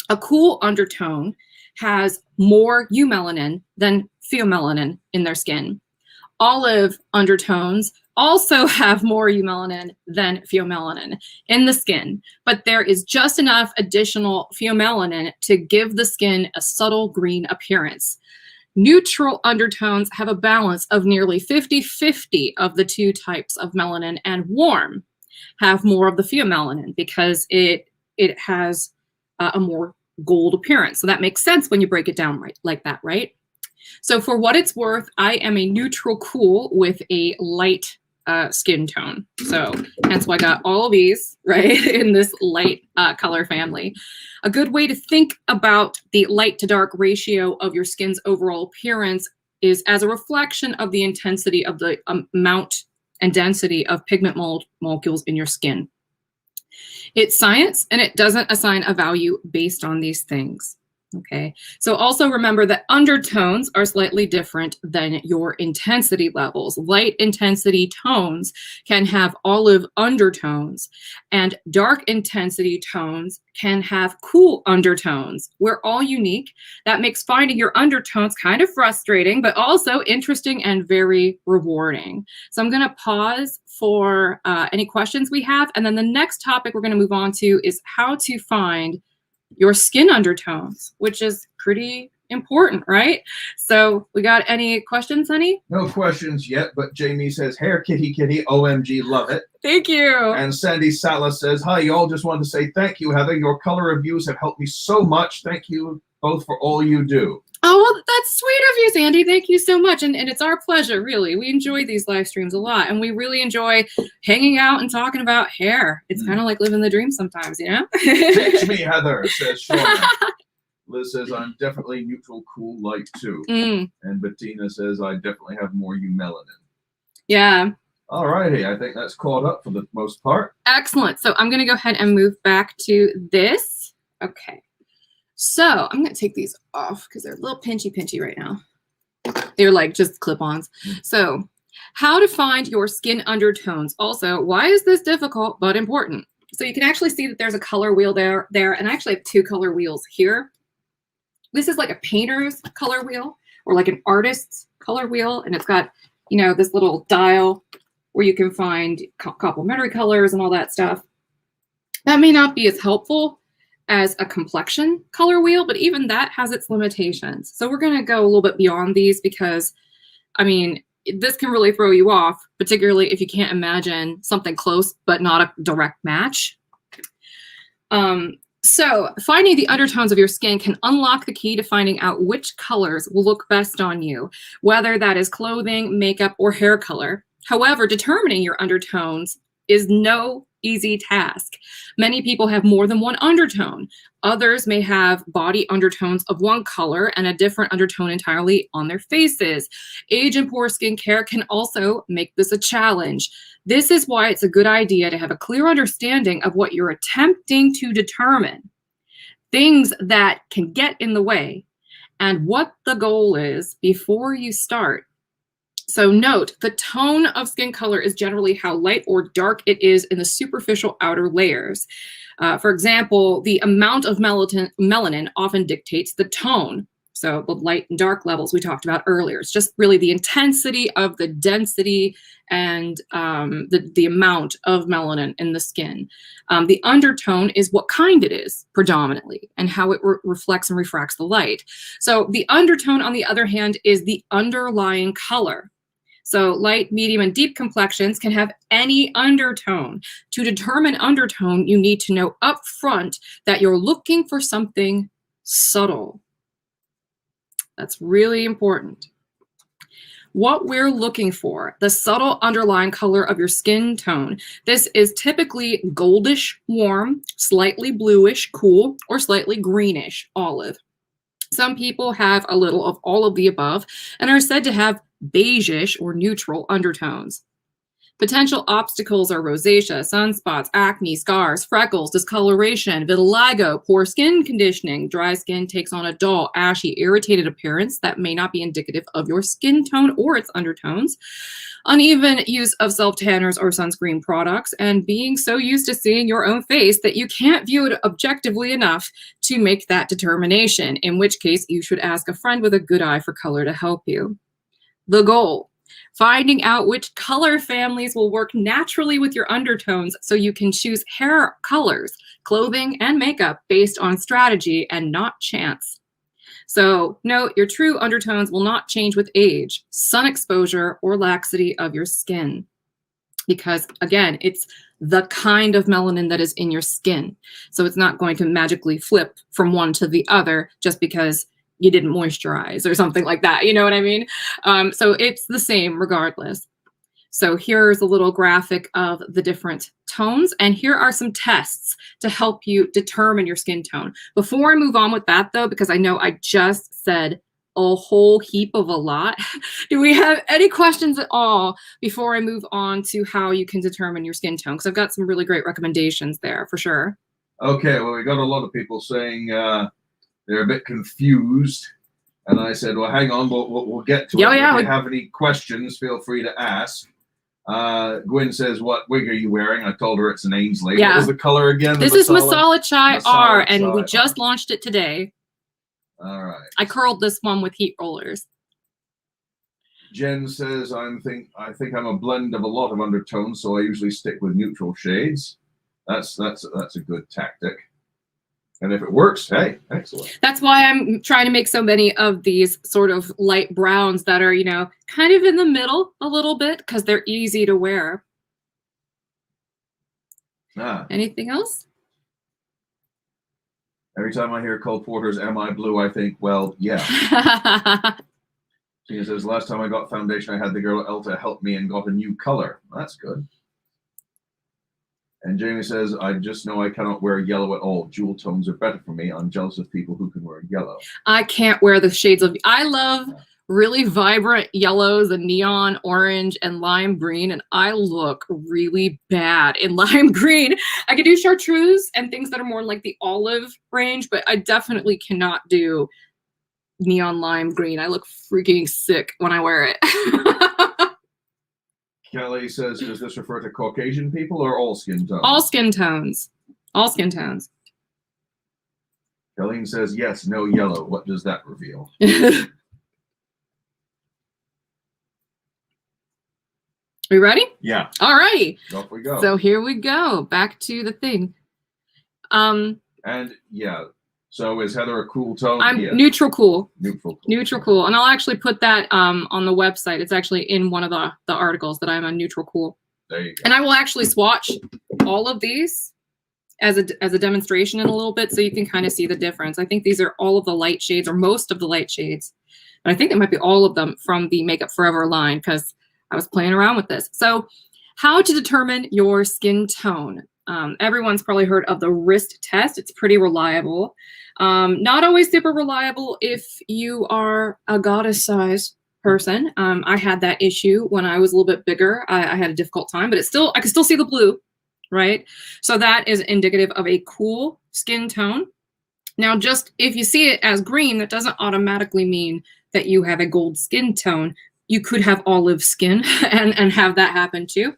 [SPEAKER 1] A cool undertone has more eumelanin than pheomelanin in their skin. Olive undertones also have more eumelanin than pheomelanin in the skin, but there is just enough additional pheomelanin to give the skin a subtle green appearance. Neutral undertones have a balance of nearly 50-50 of the two types of melanin, and warm have more of the pheomelanin because it has a more gold appearance. So that makes sense when you break it down right like that, right? So for what it's worth, I am a neutral cool with a light skin tone. So hence why I got all of these, right, in this light color family. A good way to think about the light to dark ratio of your skin's overall appearance is as a reflection of the intensity of the amount and density of pigment molecules in your skin. It's science, and it doesn't assign a value based on these things. Okay, so also remember that undertones are slightly different than your intensity levels. Light intensity tones can have olive undertones, and dark intensity tones can have cool undertones. We're all unique. That makes finding your undertones kind of frustrating, but also interesting and very rewarding. So I'm going to pause for any questions we have, and then the next topic we're going to move on to is how to find your skin undertones, which is pretty important, right? So we got any questions, honey?
[SPEAKER 2] No questions yet, but Jamie says, hair kitty kitty, OMG, love it.
[SPEAKER 1] Thank you.
[SPEAKER 2] And Sandy Salas says, hi, y'all, just wanted to say thank you, Heather. Your color reviews have helped me so much. Thank you both for all you do.
[SPEAKER 1] Oh, well, that's sweet of you, Sandy. Thank you so much. And it's our pleasure, really. We enjoy these live streams a lot, and we really enjoy hanging out and talking about hair. It's kind of like living the dream sometimes, you know?
[SPEAKER 2] Teach me, Heather, says Sean. Liz says, I'm definitely neutral, cool, light, too. And Bettina says, I definitely have more eumelanin.
[SPEAKER 1] Yeah.
[SPEAKER 2] All righty. I think that's caught up for the most part.
[SPEAKER 1] Excellent. So I'm going to go ahead and move back to this. Okay. So I'm going to take these off because they're a little pinchy right now. They're like just clip-ons. So how to find your skin undertones. Also, why is this difficult but important? So you can actually see that there's a color wheel there, and I actually have two color wheels here. This is like a painter's color wheel or like an artist's color wheel, and it's got, you know, this little dial where you can find complementary colors and all that stuff. That may not be as helpful as a complexion color wheel, but even that has its limitations. So we're going to go a little bit beyond these because, I mean, this can really throw you off, particularly if you can't imagine something close but not a direct match. So finding the undertones of your skin can unlock the key to finding out which colors will look best on you, whether that is clothing, makeup, or hair color. However, determining your undertones is no easy task. Many people have more than one undertone. Others may have body undertones of one color and a different undertone entirely on their faces. Age and poor skincare can also make this a challenge. This is why it's a good idea to have a clear understanding of what you're attempting to determine, things that can get in the way, and what the goal is before you start. So note, the tone of skin color is generally how light or dark it is in the superficial outer layers. For example, the amount of melanin often dictates the tone. So the light and dark levels we talked about earlier. It's just really the intensity of the density and the amount of melanin in the skin. The undertone is what kind it is predominantly and how it reflects and refracts the light. So the undertone, on the other hand, is the underlying color. So light, medium, and deep complexions can have any undertone. To determine undertone, you need to know up front that you're looking for something subtle. That's really important. What we're looking for, the subtle underlying color of your skin tone. This is typically goldish warm, slightly bluish cool, or slightly greenish olive. Some people have a little of all of the above and are said to have beigeish or neutral undertones. Potential obstacles are rosacea, sunspots, acne, scars, freckles, discoloration, vitiligo, poor skin conditioning. Dry skin takes on a dull, ashy, irritated appearance that may not be indicative of your skin tone or its undertones. Uneven use of self-tanners or sunscreen products, and being so used to seeing your own face that you can't view it objectively enough to make that determination, in which case you should ask a friend with a good eye for color to help you. The goal: finding out which color families will work naturally with your undertones so you can choose hair colors, clothing, and makeup based on strategy and not chance. So note, your true undertones will not change with age, sun exposure, or laxity of your skin. Because again, it's the kind of melanin that is in your skin. So it's not going to magically flip from one to the other just because you didn't moisturize or something like that. You know what I mean? So it's the same regardless. So here's a little graphic of the different tones. And here are some tests to help you determine your skin tone. Before I move on with that though, because I know I just said a whole heap of a lot, do we have any questions at all before I move on to how you can determine your skin tone? Because I've got some really great recommendations there for sure.
[SPEAKER 2] Okay, well, we got a lot of people saying they're a bit confused. And I said, well, hang on, we'll get to it.
[SPEAKER 1] Yeah,
[SPEAKER 2] if you have any questions, feel free to ask. Gwen says, what wig are you wearing? I told her it's an Ainsley.
[SPEAKER 1] Yeah.
[SPEAKER 2] What was the color again?
[SPEAKER 1] This is Masala Chai R, and
[SPEAKER 2] Chai
[SPEAKER 1] we just
[SPEAKER 2] R.
[SPEAKER 1] launched it today.
[SPEAKER 2] All right.
[SPEAKER 1] I curled this one with heat rollers.
[SPEAKER 2] Jen says, I think I'm a blend of a lot of undertones, so I usually stick with neutral shades. That's a good tactic. And if it works, hey, excellent.
[SPEAKER 1] That's why I'm trying to make so many of these sort of light browns that are, you know, kind of in the middle a little bit because they're easy to wear. Anything else?
[SPEAKER 2] Every time I hear Cole Porter's Am I Blue, I think, well, yeah. She says, last time I got foundation, I had the girl at Elta help me and got a new color. That's good. And Jamie says, I just know I cannot wear yellow at all. Jewel tones are better for me. I'm jealous of people who can wear yellow.
[SPEAKER 1] I can't wear the shades of... I love really vibrant yellows and neon orange and lime green, and I look really bad in lime green. I can do chartreuse and things that are more like the olive range, but I definitely cannot do neon lime green. I look freaking sick when I wear it.
[SPEAKER 2] Kelly says, does this refer to Caucasian people or all skin tones?
[SPEAKER 1] All skin tones. All skin tones.
[SPEAKER 2] Colleen says, yes, no yellow. What does that reveal?
[SPEAKER 1] We ready?
[SPEAKER 2] Yeah.
[SPEAKER 1] All righty.
[SPEAKER 2] Off we go.
[SPEAKER 1] So here we go. Back to the thing.
[SPEAKER 2] And yeah. So is Heather a cool tone?
[SPEAKER 1] I'm neutral cool.
[SPEAKER 2] Neutral cool.
[SPEAKER 1] Neutral cool. And I'll actually put that on the website. It's actually in one of the articles that I'm a neutral cool.
[SPEAKER 2] There you go.
[SPEAKER 1] And I will actually swatch all of these as a demonstration in a little bit so you can kind of see the difference. I think these are all of the light shades or most of the light shades. And I think it might be all of them from the Makeup Forever line because I was playing around with this. So how to determine your skin tone. Everyone's probably heard of the wrist test. It's pretty reliable. Not always super reliable if you are a goddess size person. I had that issue when I was a little bit bigger. I had a difficult time, but I could still see the blue, right? So that is indicative of a cool skin tone. Now, just if you see it as green, that doesn't automatically mean that you have a gold skin tone. You could have olive skin and have that happen too.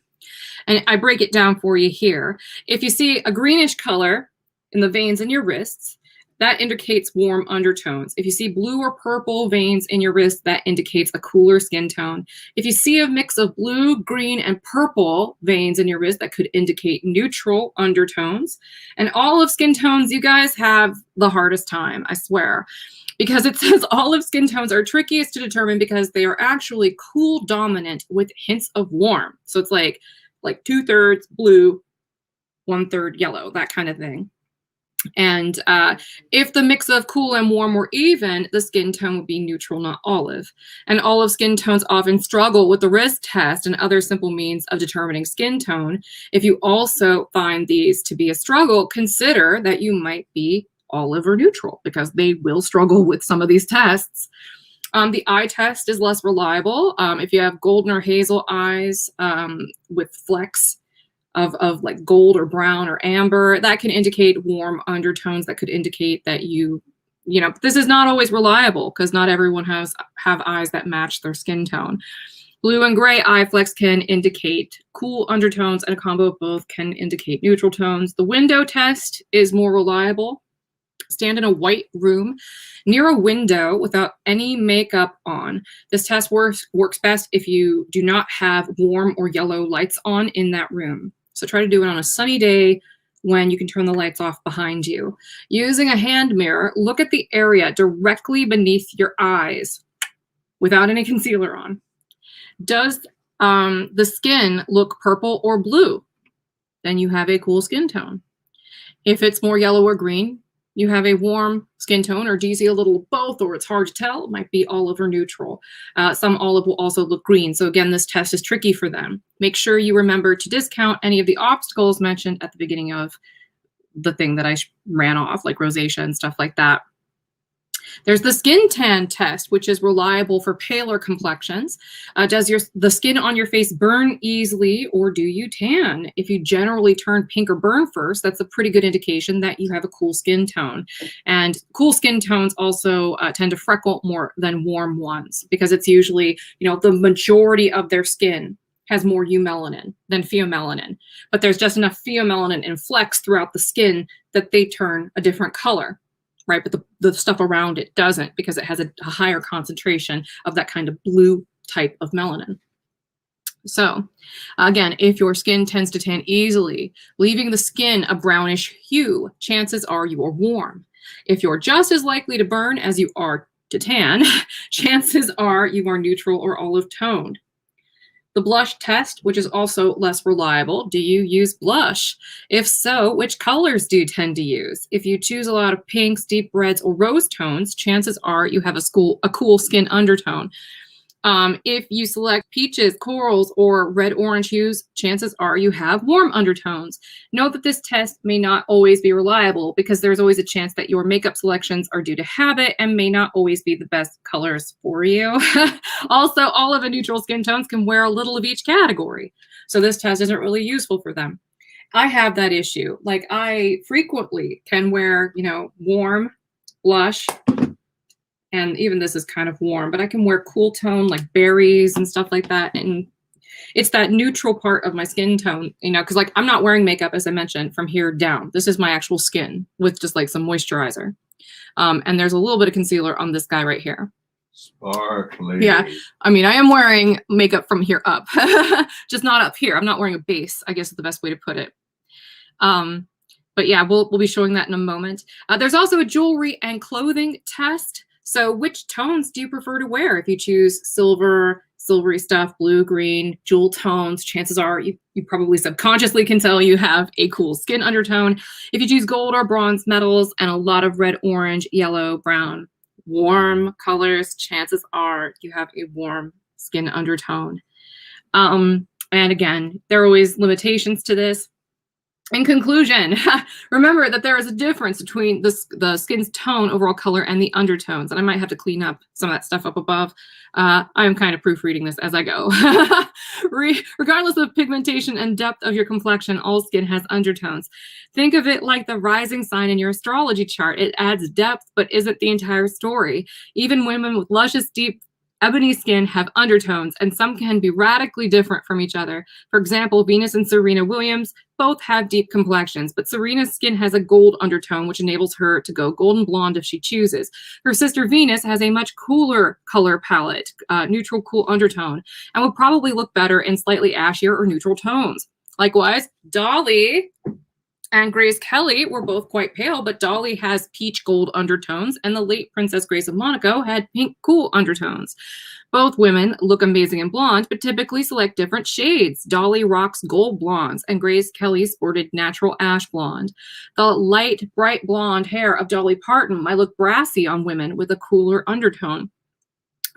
[SPEAKER 1] And I break it down for you here. If you see a greenish color in the veins in your wrists, that indicates warm undertones. If you see blue or purple veins in your wrist, that indicates a cooler skin tone. If you see a mix of blue, green, and purple veins in your wrist, that could indicate neutral undertones. And olive skin tones, you guys have the hardest time, I swear. Because it says olive skin tones are trickiest to determine because they are actually cool dominant with hints of warm. So it's like 2/3 blue, 1/3 yellow, that kind of thing. And if the mix of cool and warm were even, the skin tone would be neutral, not olive. And olive skin tones often struggle with the wrist test and other simple means of determining skin tone. If you also find these to be a struggle, consider that you might be olive or neutral, because they will struggle with some of these tests. The eye test is less reliable. If you have golden or hazel eyes with flecks of like gold or brown or amber, that can indicate warm undertones. That could indicate that this is not always reliable because not everyone have eyes that match their skin tone. Blue and gray eye flecks can indicate cool undertones, and a combo of both can indicate neutral tones. The window test is more reliable. Stand in a white room near a window without any makeup on. This test works best if you do not have warm or yellow lights on in that room. So try to do it on a sunny day when you can turn the lights off behind you. Using a hand mirror, look at the area directly beneath your eyes without any concealer on. Does the skin look purple or blue? Then you have a cool skin tone. If it's more yellow or green, you have a warm skin tone, or do you see a little of both, or it's hard to tell? It might be olive or neutral. Some olive will also look green. So again, this test is tricky for them. Make sure you remember to discount any of the obstacles mentioned at the beginning of the thing that I ran off, like rosacea and stuff like that. There's the skin tan test, which is reliable for paler complexions. Does the skin on your face burn easily, or do you tan? If you generally turn pink or burn first, that's a pretty good indication that you have a cool skin tone. And cool skin tones also tend to freckle more than warm ones, because it's usually, the majority of their skin has more eumelanin than pheomelanin. But there's just enough pheomelanin in flecks throughout the skin that they turn a different color. Right, but the stuff around it doesn't, because it has a higher concentration of that kind of blue type of melanin. So again, if your skin tends to tan easily, leaving the skin a brownish hue, chances are you are warm. If you're just as likely to burn as you are to tan, chances are you are neutral or olive toned. The blush test, which is also less reliable. Do you use blush? If so, which colors do you tend to use? If you choose a lot of pinks, deep reds, or rose tones, chances are you have a cool skin undertone. If you select peaches, corals, or red-orange hues, chances are you have warm undertones. Note that this test may not always be reliable, because there's always a chance that your makeup selections are due to habit and may not always be the best colors for you. Also, olive and neutral skin tones can wear a little of each category, so this test isn't really useful for them. I have that issue. Like, I frequently can wear, warm blush, and even this is kind of warm, but I can wear cool tone like berries and stuff like that. And it's that neutral part of my skin tone, because like I'm not wearing makeup, as I mentioned, from here down. This is my actual skin with just like some moisturizer. And there's a little bit of concealer on this guy right here.
[SPEAKER 2] Sparkly.
[SPEAKER 1] Yeah, I mean, I am wearing makeup from here up, just not up here. I'm not wearing a base, I guess is the best way to put it. But yeah, we'll be showing that in a moment. There's also a jewelry and clothing test. So which tones do you prefer to wear? If you choose silver, silvery stuff, blue, green, jewel tones, chances are you probably subconsciously can tell you have a cool skin undertone. If you choose gold or bronze metals and a lot of red, orange, yellow, brown, warm colors, chances are you have a warm skin undertone. And again, there are always limitations to this. In conclusion, remember that there is a difference between the skin's tone, overall color, and the undertones. And I might have to clean up some of that stuff up above. I'm kind of proofreading this as I go. Regardless of pigmentation and depth of your complexion, all skin has undertones. Think of it like the rising sign in your astrology chart. It adds depth, but isn't the entire story. Even women with luscious, deep, ebony skin have undertones, and some can be radically different from each other. For example, Venus and Serena Williams both have deep complexions, but Serena's skin has a gold undertone, which enables her to go golden blonde if she chooses. Her sister Venus has a much cooler color palette, neutral cool undertone, and would probably look better in slightly ashier or neutral tones. Likewise, Dolly and Grace Kelly were both quite pale, but Dolly has peach gold undertones, and the late Princess Grace of Monaco had pink cool undertones. Both women look amazing in blonde, but typically select different shades. Dolly rocks gold blondes, and Grace Kelly sported natural ash blonde. The light, bright blonde hair of Dolly Parton might look brassy on women with a cooler undertone.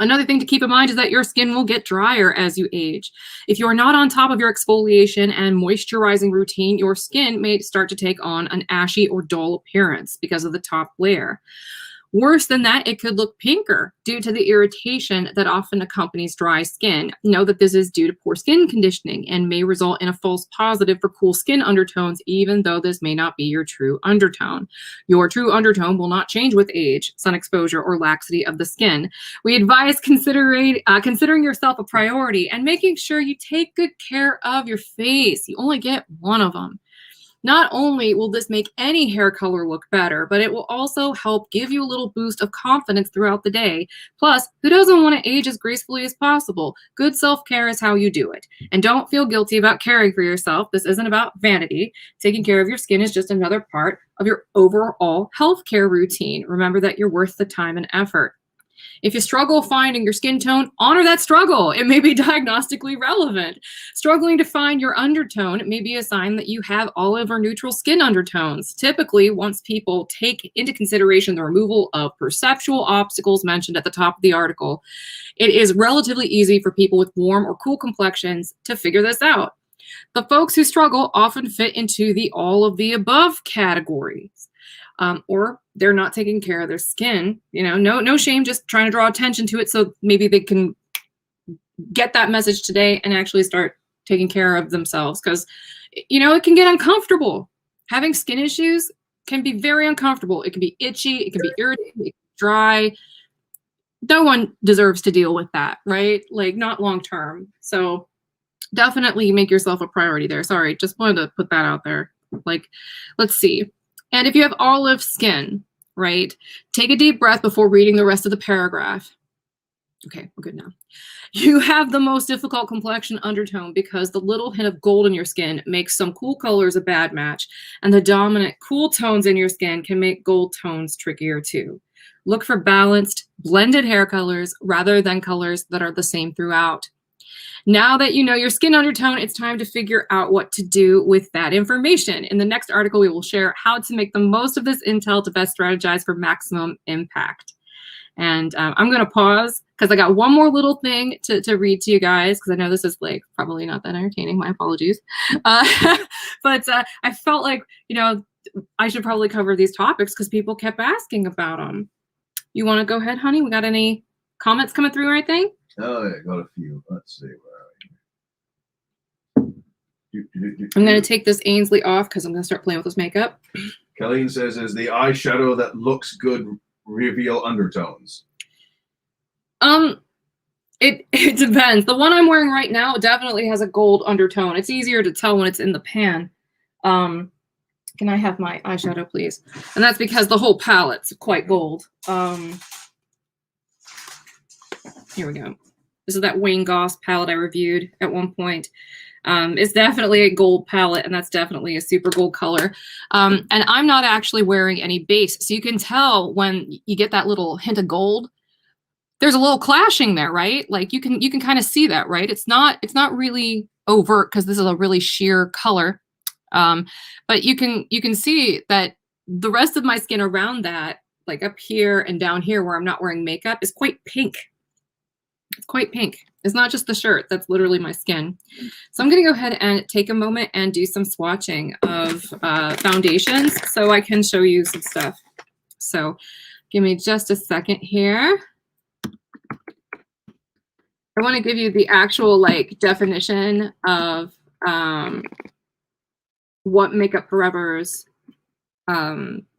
[SPEAKER 1] Another thing to keep in mind is that your skin will get drier as you age. If you are not on top of your exfoliation and moisturizing routine, your skin may start to take on an ashy or dull appearance because of the top layer. Worse than that, it could look pinker due to the irritation that often accompanies dry skin. Know that this is due to poor skin conditioning and may result in a false positive for cool skin undertones, even though this may not be your true undertone. Your true undertone will not change with age, sun exposure, or laxity of the skin. We advise considering yourself a priority and making sure you take good care of your face. You only get one of them. Not only will this make any hair color look better, but it will also help give you a little boost of confidence throughout the day. Plus, who doesn't want to age as gracefully as possible? Good self-care is how you do it. And don't feel guilty about caring for yourself. This isn't about vanity. Taking care of your skin is just another part of your overall healthcare routine. Remember that you're worth the time and effort. If you struggle finding your skin tone, honor that struggle. It may be diagnostically relevant. Struggling to find your undertone may be a sign that you have olive or neutral skin undertones. Typically, once people take into consideration the removal of perceptual obstacles mentioned at the top of the article, it is relatively easy for people with warm or cool complexions to figure this out. The folks who struggle often fit into the all of the above categories. Or they're not taking care of their skin. You know, no shame, just trying to draw attention to it so maybe they can get that message today and actually start taking care of themselves. Because, you know, it can get uncomfortable. Having skin issues can be very uncomfortable. It can be itchy, it can be irritating, it can be dry. No one deserves to deal with that, right? Like, not long term. So definitely make yourself a priority there. Sorry, just wanted to put that out there. Like, let's see. And if you have olive skin, right, take a deep breath before reading the rest of the paragraph. Okay, we're good now. You have the most difficult complexion undertone because the little hint of gold in your skin makes some cool colors a bad match, and the dominant cool tones in your skin can make gold tones trickier too. Look for balanced, blended hair colors rather than colors that are the same throughout. Now that you know your skin undertone, it's time to figure out what to do with that information. In the next article, we will share how to make the most of this intel to best strategize for maximum impact. And I'm going to pause because I got one more little thing to read to you guys, because I know this is like probably not that entertaining. My apologies. But I felt like, you know, I should probably cover these topics because people kept asking about them. You want to go ahead, honey? We got any comments coming through or anything?
[SPEAKER 2] Oh, yeah, got a few. Let's see.
[SPEAKER 1] I'm going to take this Ainsley off because I'm going to start playing with this makeup.
[SPEAKER 2] Colleen says, is the eyeshadow that looks good reveal undertones?
[SPEAKER 1] It depends. The one I'm wearing right now definitely has a gold undertone. It's easier to tell when it's in the pan. Can I have my eyeshadow, please? And that's because the whole palette's quite gold. Here we go. This is that Wayne Goss palette I reviewed at one point. It's definitely a gold palette, and that's definitely a super gold color. And I'm not actually wearing any base, so you can tell when you get that little hint of gold. There's a little clashing there, right? Like you can kind of see that, right? It's not really overt because this is a really sheer color. But you can see that the rest of my skin around that, like up here and down here where I'm not wearing makeup, is quite pink. It's quite pink. It's not just the shirt. That's literally my skin. So I'm going to go ahead and take a moment and do some swatching of foundations so I can show you some stuff. So give me just a second here. I want to give you the actual like definition of what Makeup Forever's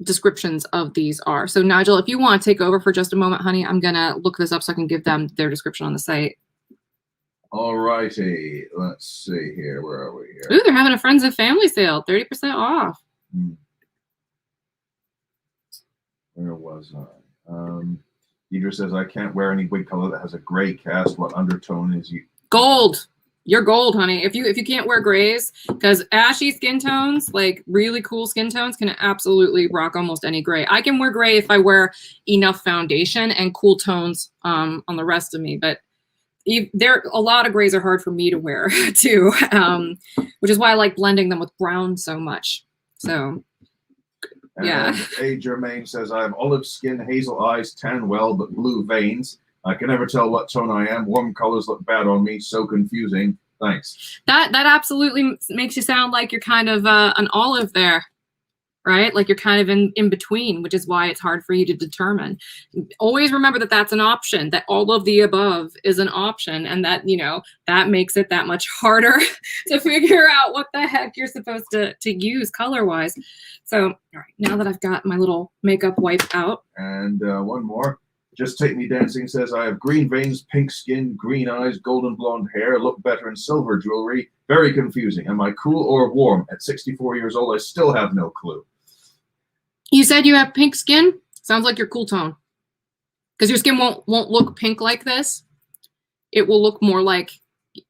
[SPEAKER 1] descriptions of these are. So Nigel, if you want to take over for just a moment, honey, I'm going to look this up so I can give them their description on the site.
[SPEAKER 2] All righty. Let's see here. Where are we here?
[SPEAKER 1] Ooh, they're having a Friends and Family sale, 30% off.
[SPEAKER 2] Where was I? Deidre says, I can't wear any wig color that has a gray cast. What undertone is you?
[SPEAKER 1] Gold. You're gold, honey. If you can't wear grays, because ashy skin tones, like really cool skin tones, can absolutely rock almost any gray. I can wear gray if I wear enough foundation and cool tones on the rest of me, but a lot of grays are hard for me to wear too, which is why I like blending them with brown so much. So yeah.
[SPEAKER 2] A Germain says, I have olive skin, hazel eyes, tan well, but blue veins. I can never tell what tone I am. Warm colors look bad on me. So confusing. Thanks. That
[SPEAKER 1] absolutely makes you sound like you're kind of an olive there, right? Like you're kind of in between, which is why it's hard for you to determine. Always remember that that's an option, that all of the above is an option, and that, you know, that makes it that much harder to figure out what the heck you're supposed to use color-wise. So, all right, now that I've got my little makeup wipe out.
[SPEAKER 2] And one more. Just Take Me Dancing says, I have green veins, pink skin, green eyes, golden blonde hair, look better in silver jewelry. Very confusing. Am I cool or warm? At 64 years old, I still have no clue.
[SPEAKER 1] You said you have pink skin? Sounds like your cool tone. Because your skin won't look pink like this. It will look more like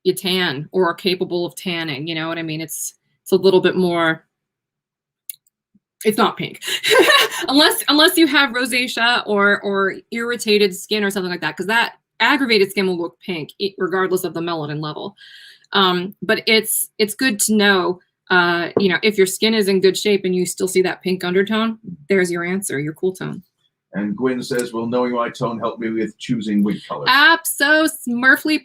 [SPEAKER 1] you tan or are capable of tanning. You know what I mean? It's a little bit more... It's not pink, unless you have rosacea or irritated skin or something like that, because that aggravated skin will look pink regardless of the melanin level. But it's good to know, you know, if your skin is in good shape and you still see that pink undertone, there's your answer, your cool tone.
[SPEAKER 2] And Gwen says, will knowing my tone help me with choosing wig colors?
[SPEAKER 1] Absolutely.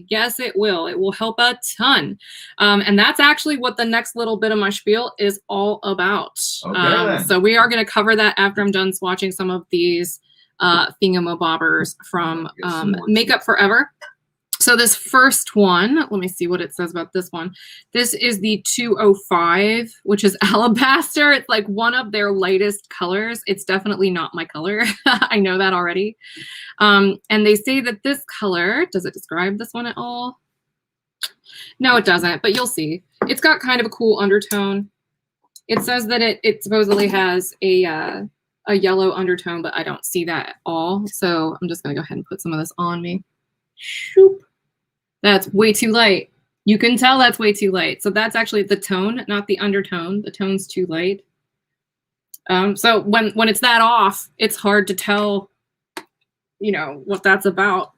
[SPEAKER 1] Yes, it will. It will help a ton. And that's actually what the next little bit of my spiel is all about.
[SPEAKER 2] Okay,
[SPEAKER 1] so we are going to cover that after I'm done swatching some of these thingamabobbers from Makeup Forever. So this first one, let me see what it says about this one. This is the 205, which is Alabaster. It's like one of their lightest colors. It's definitely not my color. I know that already. And they say that this color, does it describe this one at all? No, it doesn't, but you'll see. It's got kind of a cool undertone. It says that it supposedly has a yellow undertone, but I don't see that at all. So I'm just gonna go ahead and put some of this on me. Shoop. That's way too light. You can tell that's way too light. So that's actually the tone, not the undertone. The tone's too light. So when it's that off, it's hard to tell, you know, what that's about.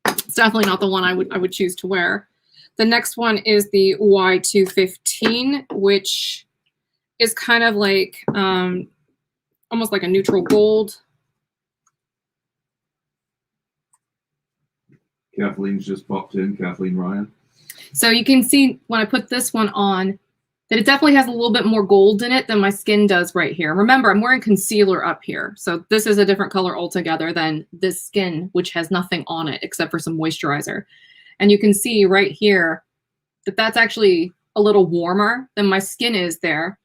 [SPEAKER 1] It's definitely not the one I would choose to wear. The next one is the Y215, which is kind of like almost like a neutral gold.
[SPEAKER 2] Kathleen's just popped in, Kathleen Ryan.
[SPEAKER 1] So you can see when I put this one on that it definitely has a little bit more gold in it than my skin does right here. Remember, I'm wearing concealer up here. So this is a different color altogether than this skin, which has nothing on it except for some moisturizer. And you can see right here that that's actually a little warmer than my skin is there.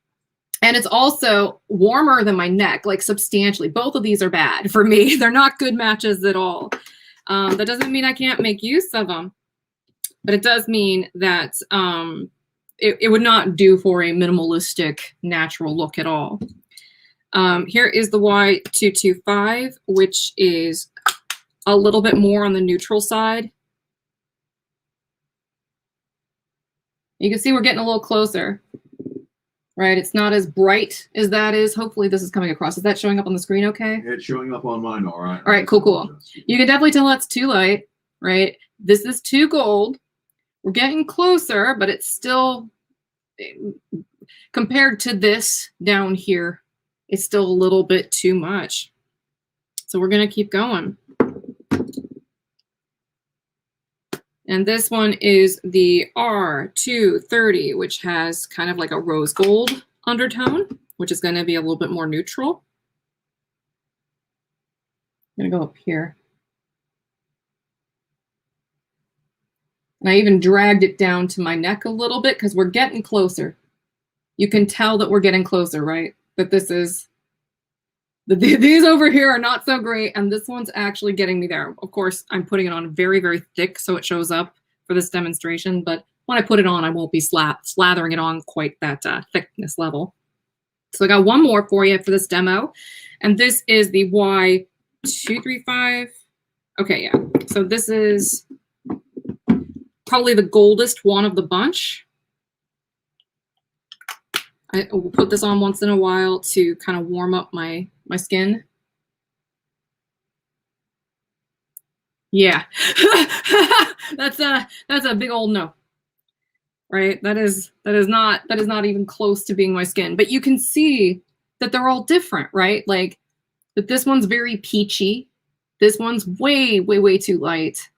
[SPEAKER 1] And it's also warmer than my neck, like substantially. Both of these are bad for me. They're not good matches at all. That doesn't mean I can't make use of them, but it does mean that it would not do for a minimalistic, natural look at all. Here is the Y225, which is a little bit more on the neutral side. You can see we're getting a little closer, right? It's not as bright as that is. Hopefully this is coming across. Is that showing up on the screen okay?
[SPEAKER 2] It's showing up on mine, all right.
[SPEAKER 1] All right, cool. You can definitely tell that's too light, right? This is too gold. We're getting closer, but it's still, compared to this down here, it's still a little bit too much. So we're gonna keep going. And this one is the R230, which has kind of like a rose gold undertone, which is going to be a little bit more neutral. I'm going to go up here. And I even dragged it down to my neck a little bit because we're getting closer. You can tell that we're getting closer, right? But this is, these over here are not so great, and this one's actually getting me there. Of course, I'm putting it on very, very thick so it shows up for this demonstration, but when I put it on, I won't be slathering it on quite that thickness level. So I got one more for you for this demo, and this is the Y235. Okay, yeah. So this is probably the goldest one of the bunch. I will put this on once in a while to kind of warm up my skin. Yeah, that's a big old no, right? That is not even close to being my skin. But you can see that they're all different, right? Like that this one's very peachy. This one's way, way, way too light.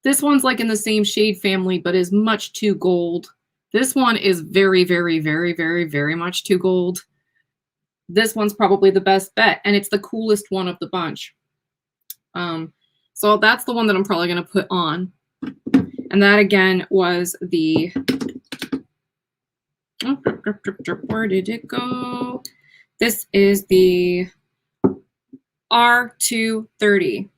[SPEAKER 1] This one's like in the same shade family, but is much too gold. This one is very, very, very, very, very much too gold. This one's probably the best bet, and it's the coolest one of the bunch. So that's the one that I'm probably going to put on. And that, again, was the... Oh, where did it go? This is the R230.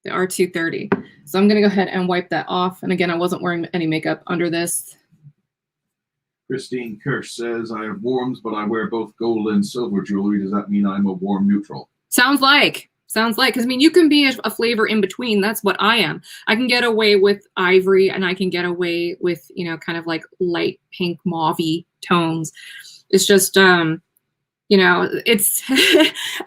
[SPEAKER 1] The R230. So I'm going to go ahead and wipe that off. And again, I wasn't wearing any makeup under this.
[SPEAKER 2] Christine Kirsch says, I have warms, but I wear both gold and silver jewelry. Does that mean I'm a warm neutral?
[SPEAKER 1] Sounds like. Because, I mean, you can be a flavor in between. That's what I am. I can get away with ivory, and I can get away with, you know, kind of like light pink mauve-y tones. It's just, you know, it's,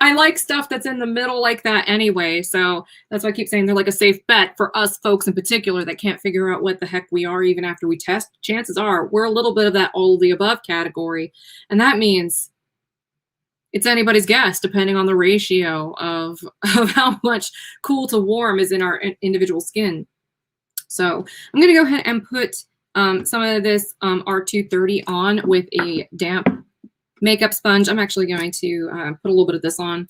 [SPEAKER 1] I like stuff that's in the middle like that anyway. So that's why I keep saying they're like a safe bet for us folks in particular that can't figure out what the heck we are even after we test. Chances are we're a little bit of that all of the above category. And that means it's anybody's guess, depending on the ratio of how much cool to warm is in our individual skin. So I'm going to go ahead and put some of this R230 on with a damp makeup sponge. I'm actually going to put a little bit of this on.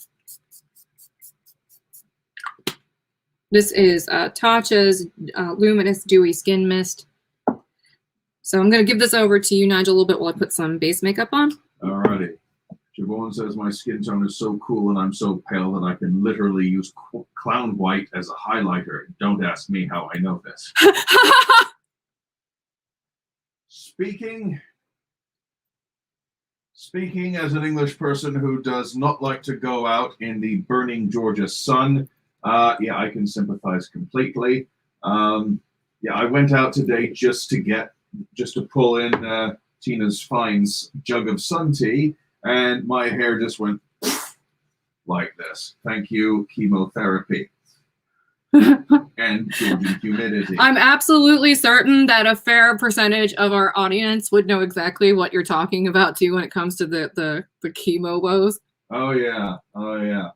[SPEAKER 1] This is Tatcha's Luminous Dewy Skin Mist. So I'm going to give this over to you, Nigel, a little bit while I put some base makeup on.
[SPEAKER 2] Alrighty. Javon says, my skin tone is so cool and I'm so pale that I can literally use clown white as a highlighter. Don't ask me how I know this. Speaking as an English person who does not like to go out in the burning Georgia sun, yeah, I can sympathize completely. Yeah, I went out today just to pull in Tina's Fine's jug of sun tea, and my hair just went like this. Thank you, chemotherapy. And Georgian humidity.
[SPEAKER 1] I'm absolutely certain that a fair percentage of our audience would know exactly what you're talking about too when it comes to the chemo woes.
[SPEAKER 2] Oh yeah, oh yeah.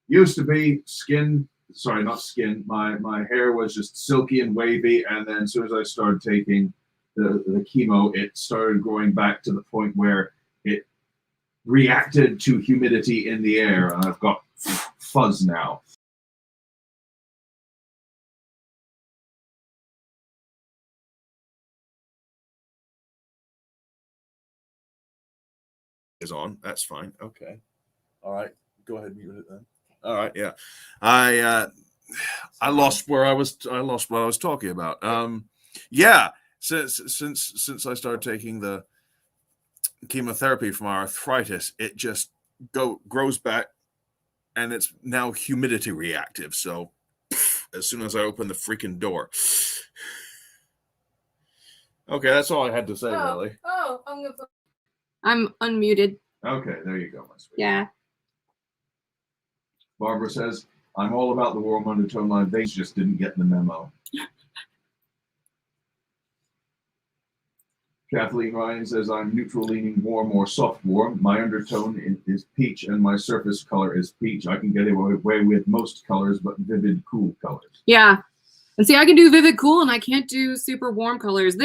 [SPEAKER 2] Used to be skin, sorry, not skin. My hair was just silky and wavy, and then as soon as I started taking the chemo, it started growing back to the point where it reacted to humidity in the air, and I've got fuzz now. Is on. That's fine. Okay. All right. Go ahead and mute it then. All right. Yeah. I lost what I was talking about. Yeah. Since I started taking the chemotherapy for my arthritis, it just grows back, and it's now humidity reactive. So as soon as I open the freaking door. Okay, that's all I had to say, really.
[SPEAKER 1] I'm unmuted.
[SPEAKER 2] Okay, there you go, my sweet.
[SPEAKER 1] Yeah.
[SPEAKER 2] Barbara says, I'm all about the warm undertone line. They just didn't get the memo. Kathleen Ryan says, I'm neutral leaning warm or soft warm. My undertone is peach and my surface color is peach. I can get away with most colors, but vivid, cool colors.
[SPEAKER 1] Yeah. And see, I can do vivid cool and I can't do super warm colors.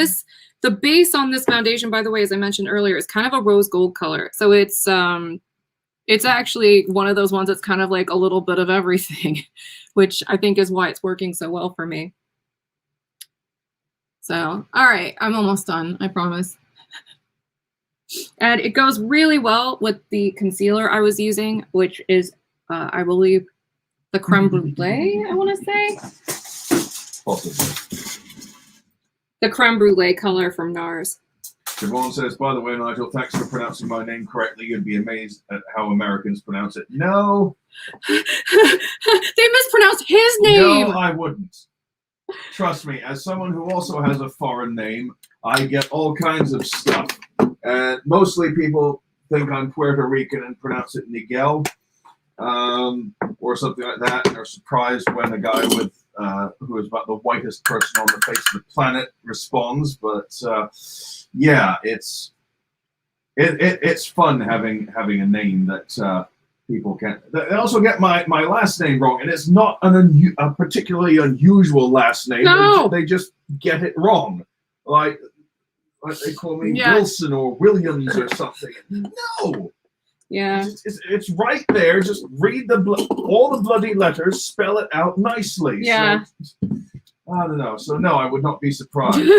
[SPEAKER 1] The base on this foundation, by the way, as I mentioned earlier, is kind of a rose gold color. So it's actually one of those ones that's kind of like a little bit of everything, which I think is why it's working so well for me. So, all right, I'm almost done, I promise. And it goes really well with the concealer I was using, which is, I believe, the Crème Brûlée, I want to say.
[SPEAKER 2] Possibly.
[SPEAKER 1] The Crème Brûlée color from NARS.
[SPEAKER 2] Siobhan says, by the way, Nigel, thanks for pronouncing my name correctly. You'd be amazed at how Americans pronounce it. No.
[SPEAKER 1] They mispronounced his name.
[SPEAKER 2] No, I wouldn't. Trust me, as someone who also has a foreign name, I get all kinds of stuff. And mostly people think I'm Puerto Rican and pronounce it Miguel, or something like that, and are surprised when a guy with who is about the whitest person on the face of the planet responds. But yeah, it's fun having a name that people can. They also get my last name wrong, and it's not a particularly unusual last name.
[SPEAKER 1] No.
[SPEAKER 2] They just get it wrong, like they call me Wilson or Williams or something. No.
[SPEAKER 1] Yeah.
[SPEAKER 2] It's right there. Just read all the bloody letters, spell it out nicely.
[SPEAKER 1] Yeah.
[SPEAKER 2] So, I don't know. So no, I would not be surprised.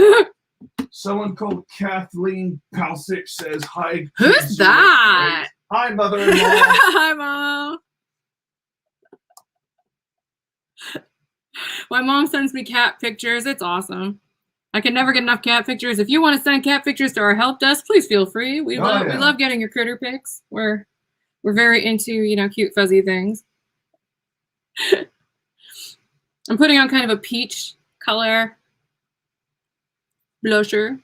[SPEAKER 2] Someone called Kathleen Palsic says hi.
[SPEAKER 1] Who's that?
[SPEAKER 2] Hi, mother-in-law.
[SPEAKER 1] Hi, Mom. My mom sends me cat pictures. It's awesome. I can never get enough cat pictures. If you want to send cat pictures to our help desk, please feel free. We love getting your critter pics. We're very into, cute fuzzy things. I'm putting on kind of a peach color blusher.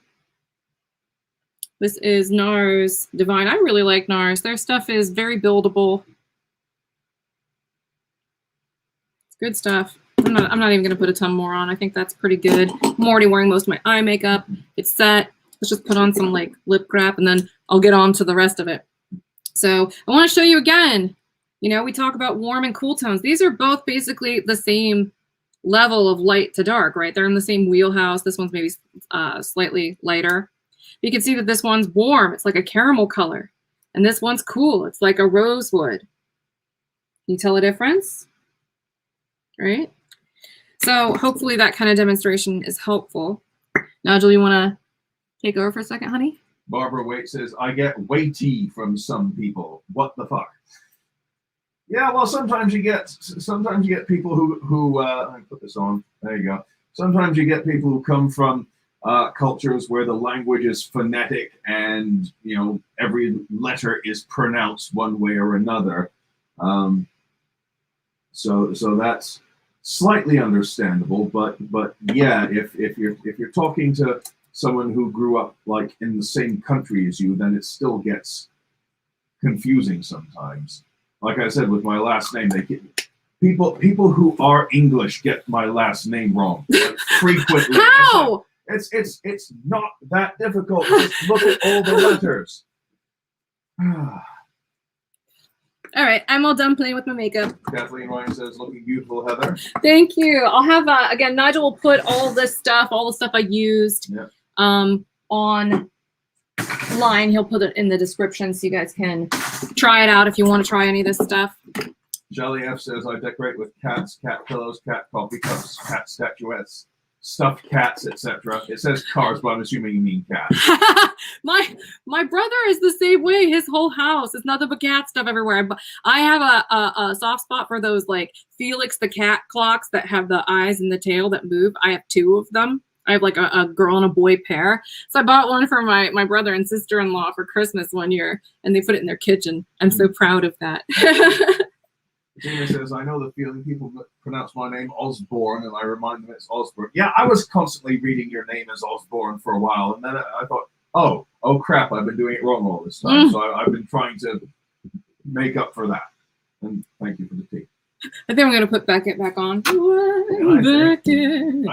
[SPEAKER 1] This is NARS Divine. I really like NARS. Their stuff is very buildable. It's good stuff. I'm not even going to put a ton more on. I think that's pretty good. I'm already wearing most of my eye makeup. It's set. Let's just put on some like lip crap and then I'll get on to the rest of it. So I want to show you again. We talk about warm and cool tones. These are both basically the same level of light to dark, right? They're in the same wheelhouse. This one's maybe slightly lighter. You can see that this one's warm. It's like a caramel color. And this one's cool. It's like a rosewood. Can you tell the difference? Right? So hopefully that kind of demonstration is helpful. Nigel, you want to take over for a second, honey?
[SPEAKER 2] Barbara Waite says, I get weighty from some people. What the fuck? Yeah, well, sometimes you get people who let me put this on. There you go. Sometimes you get people who come from cultures where the language is phonetic and every letter is pronounced one way or another. So that's slightly understandable, but yeah, if you're talking to someone who grew up like in the same country as you, then it still gets confusing sometimes. Like I said, with my last name, people who are English get my last name wrong frequently.
[SPEAKER 1] How?
[SPEAKER 2] It's not that difficult. Just look at all the letters.
[SPEAKER 1] All right, I'm all done playing with my makeup.
[SPEAKER 2] Kathleen Ryan says, looking beautiful, Heather.
[SPEAKER 1] Thank you. I'll have, again, Nigel will put all the stuff I used online. He'll put it in the description so you guys can try it out if you want to try any of this stuff.
[SPEAKER 2] Jelly F says, I decorate with cats, cat pillows, cat coffee cups, cat statuettes, stuffed cats, etc. It says cars, but I'm assuming you mean cats.
[SPEAKER 1] My brother is the same way. His whole house is nothing but cat stuff everywhere. I have a soft spot for those like Felix the cat clocks that have the eyes and the tail that move. I have 2 of them. I have like a girl and a boy pair. So I bought one for my brother and sister-in-law for Christmas one year, and they put it in their kitchen. I'm so proud of that.
[SPEAKER 2] Gina says, I know the feeling people pronounce my name Osborne, and I remind them it's Osborne. Yeah, I was constantly reading your name as Osborne for a while, and then I thought, oh crap, I've been doing it wrong all this time. So I've been trying to make up for that. And thank you for the tea.
[SPEAKER 1] I think I'm going to put Beckett back on.
[SPEAKER 2] I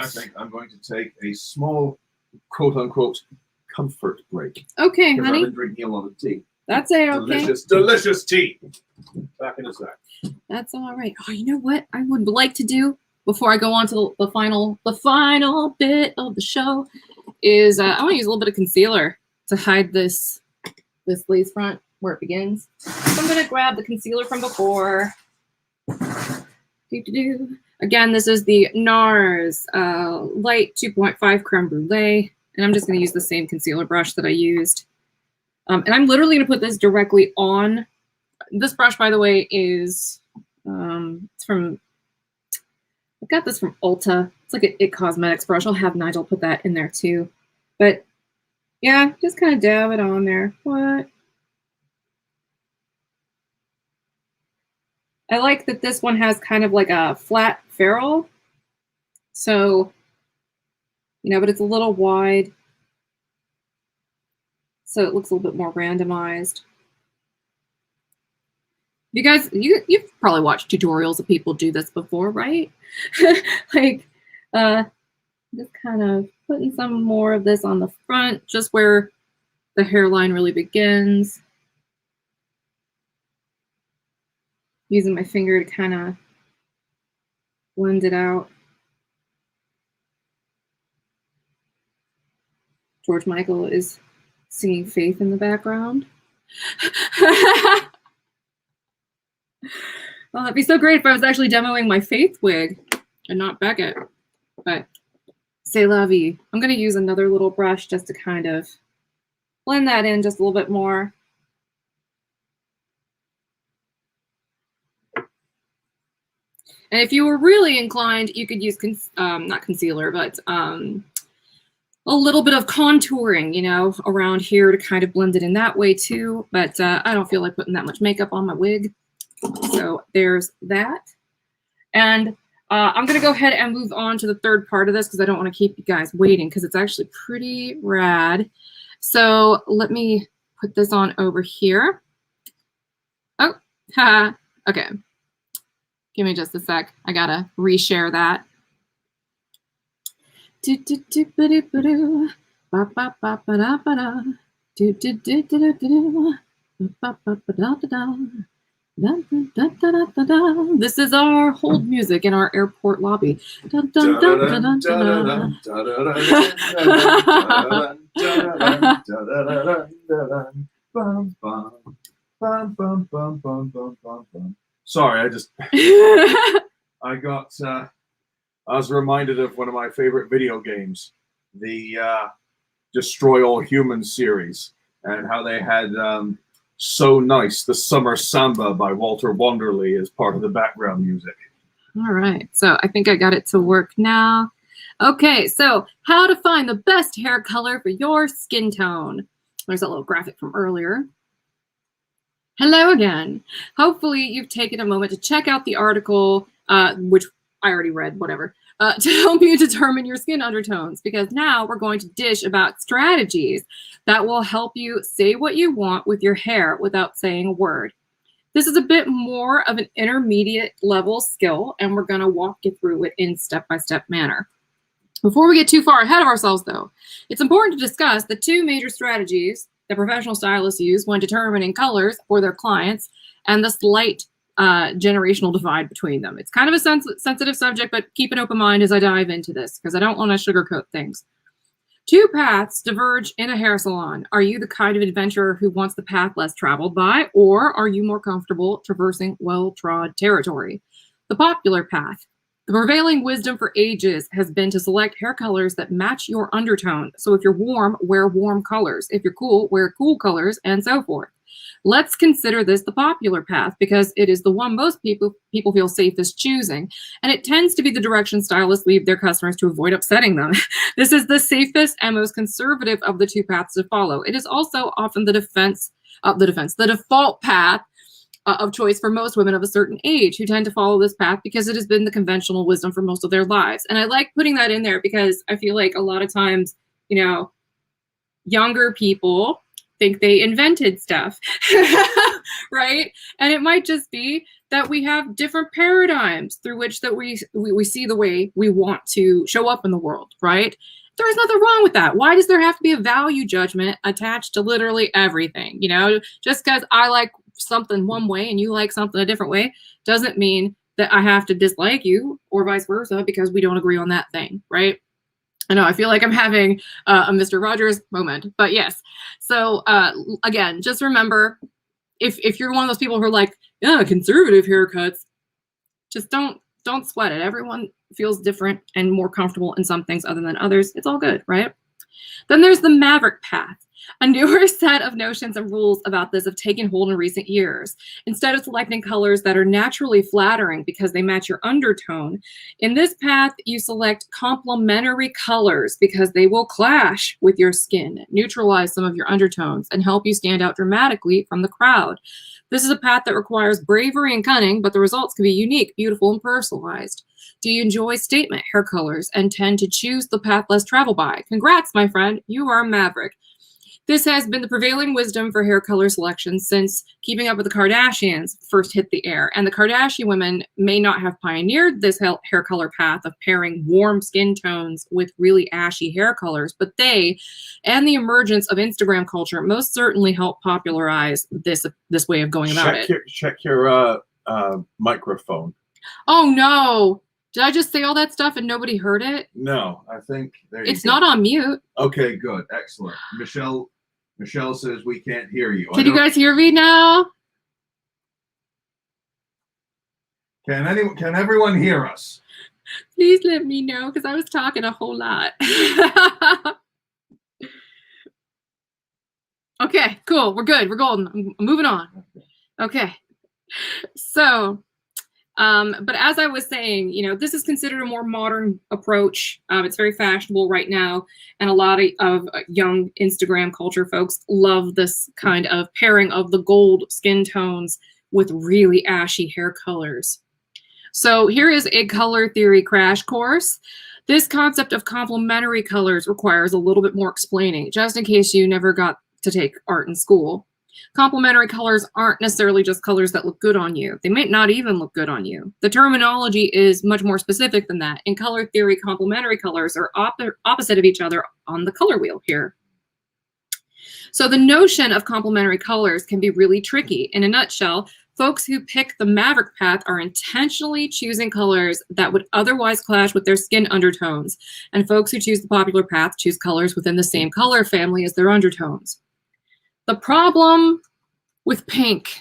[SPEAKER 2] think I'm going to take a small, quote-unquote, comfort break.
[SPEAKER 1] Okay, honey.
[SPEAKER 2] I've been drinking a lot of tea.
[SPEAKER 1] That's okay.
[SPEAKER 2] Delicious tea. Back in a sec.
[SPEAKER 1] That's all right. Oh, you know what I would like to do? before I go on to the final bit of the show is I want to use a little bit of concealer to hide this lace front where it begins. So I'm going to grab the concealer from before. Again, this is the NARS Light 2.5 Crème Brûlée, and I'm just going to use the same concealer brush that I used. And I'm literally going to put this directly on. This brush, by the way, is it's from, I got this from Ulta. It's like an It Cosmetics brush. I'll have Nigel put that in there too. But yeah, just kind of dab it on there. What? I like that this one has kind of like a flat ferrule. So, you know, but it's a little wide. So it looks a little bit more randomized. You guys, you've probably watched tutorials of people do this before, right? Like, just kind of putting some more of this on the front, just where the hairline really begins. Using my finger to kind of blend it out. George Michael is singing Faith in the background. Well, that'd be so great if I was actually demoing my Faith wig and not Beckett. But c'est la vie. I'm going to use another little brush just to kind of blend that in just a little bit more. And if you were really inclined, you could use, not concealer, but a little bit of contouring, you know, around here to kind of blend it in that way too. But I don't feel like putting that much makeup on my wig. So there's that. And I'm going to go ahead and move on to the third part of this because I don't want to keep you guys waiting because it's actually pretty rad. So let me put this on over here. Oh, okay. Give me just a sec. I gotta reshare that. This is our hold music in our airport lobby.
[SPEAKER 2] Sorry, I was reminded of one of my favorite video games, the Destroy All Humans series, and how they had So Nice, the Summer Samba by Walter Wanderley as part of the background music.
[SPEAKER 1] All right, so I think I got it to work now. Okay, so how to find the best hair color for your skin tone. There's that little graphic from earlier. Hello again. Hopefully you've taken a moment to check out the article, which I already read, whatever, to help you determine your skin undertones, because now we're going to dish about strategies that will help you say what you want with your hair without saying a word. This is a bit more of an intermediate level skill, and we're going to walk you through it in step-by-step manner. Before we get too far ahead of ourselves, though, it's important to discuss the two major strategies that professional stylists use when determining colors for their clients and the slight generational divide between them. It's kind of a sensitive subject, but keep an open mind as I dive into this because I don't want to sugarcoat things. Two paths diverge in a hair salon. Are you the kind of adventurer who wants the path less traveled by, or are you more comfortable traversing well-trod territory? The popular path. The prevailing wisdom for ages has been to select hair colors that match your undertone. So if you're warm, wear warm colors. If you're cool, wear cool colors, and so forth. Let's consider this the popular path because it is the one most people feel safest choosing. And it tends to be the direction stylists lead their customers to avoid upsetting them. This is the safest and most conservative of the two paths to follow. It is also often the default path of choice for most women of a certain age who tend to follow this path because it has been the conventional wisdom for most of their lives. And I like putting that in there because I feel like a lot of times, you know, younger people think they invented stuff, right? And it might just be that we have different paradigms through which that we see the way we want to show up in the world, right? There is nothing wrong with that. Why does there have to be a value judgment attached to literally everything? You know, just because I like something one way and you like something a different way doesn't mean that I have to dislike you or vice versa because we don't agree on that thing, right? I know, I feel like I'm having a Mr. Rogers moment, but yes. So again, just remember, if you're one of those people who are like, yeah, conservative haircuts, just don't sweat it. Everyone feels different and more comfortable in some things other than others. It's all good, right? Then there's the Maverick path. A newer set of notions and rules about this have taken hold in recent years. Instead of selecting colors that are naturally flattering because they match your undertone, in this path, you select complementary colors because they will clash with your skin, neutralize some of your undertones, and help you stand out dramatically from the crowd. This is a path that requires bravery and cunning, but the results can be unique, beautiful, and personalized. Do you enjoy statement hair colors and tend to choose the path less traveled by? Congrats, my friend. You are a maverick. This has been the prevailing wisdom for hair color selection since Keeping Up with the Kardashians first hit the air. And the Kardashian women may not have pioneered this hair color path of pairing warm skin tones with really ashy hair colors, but they and the emergence of Instagram culture most certainly helped popularize this way of going about it.
[SPEAKER 3] Check your microphone.
[SPEAKER 1] Oh, no. Did I just say all that stuff and nobody heard it?
[SPEAKER 2] No, I think
[SPEAKER 1] it's not on mute.
[SPEAKER 2] Okay, good. Excellent. Michelle says we can't hear you.
[SPEAKER 1] Can you guys hear me now?
[SPEAKER 2] Can everyone hear us?
[SPEAKER 1] Please let me know because I was talking a whole lot. Okay, cool. We're good. We're golden. I'm moving on. Okay. So, but as I was saying, you know, this is considered a more modern approach. It's very fashionable right now. And a lot of young Instagram culture folks love this kind of pairing of the gold skin tones with really ashy hair colors. So here is a color theory crash course. This concept of complementary colors requires a little bit more explaining, just in case you never got to take art in school. Complementary colors aren't necessarily just colors that look good on you. They might not even look good on you. The terminology is much more specific than that. In color theory, complementary colors are opposite of each other on the color wheel here. So the notion of complementary colors can be really tricky. In a nutshell, folks who pick the Maverick path are intentionally choosing colors that would otherwise clash with their skin undertones. And folks who choose the popular path choose colors within the same color family as their undertones. The problem with pink.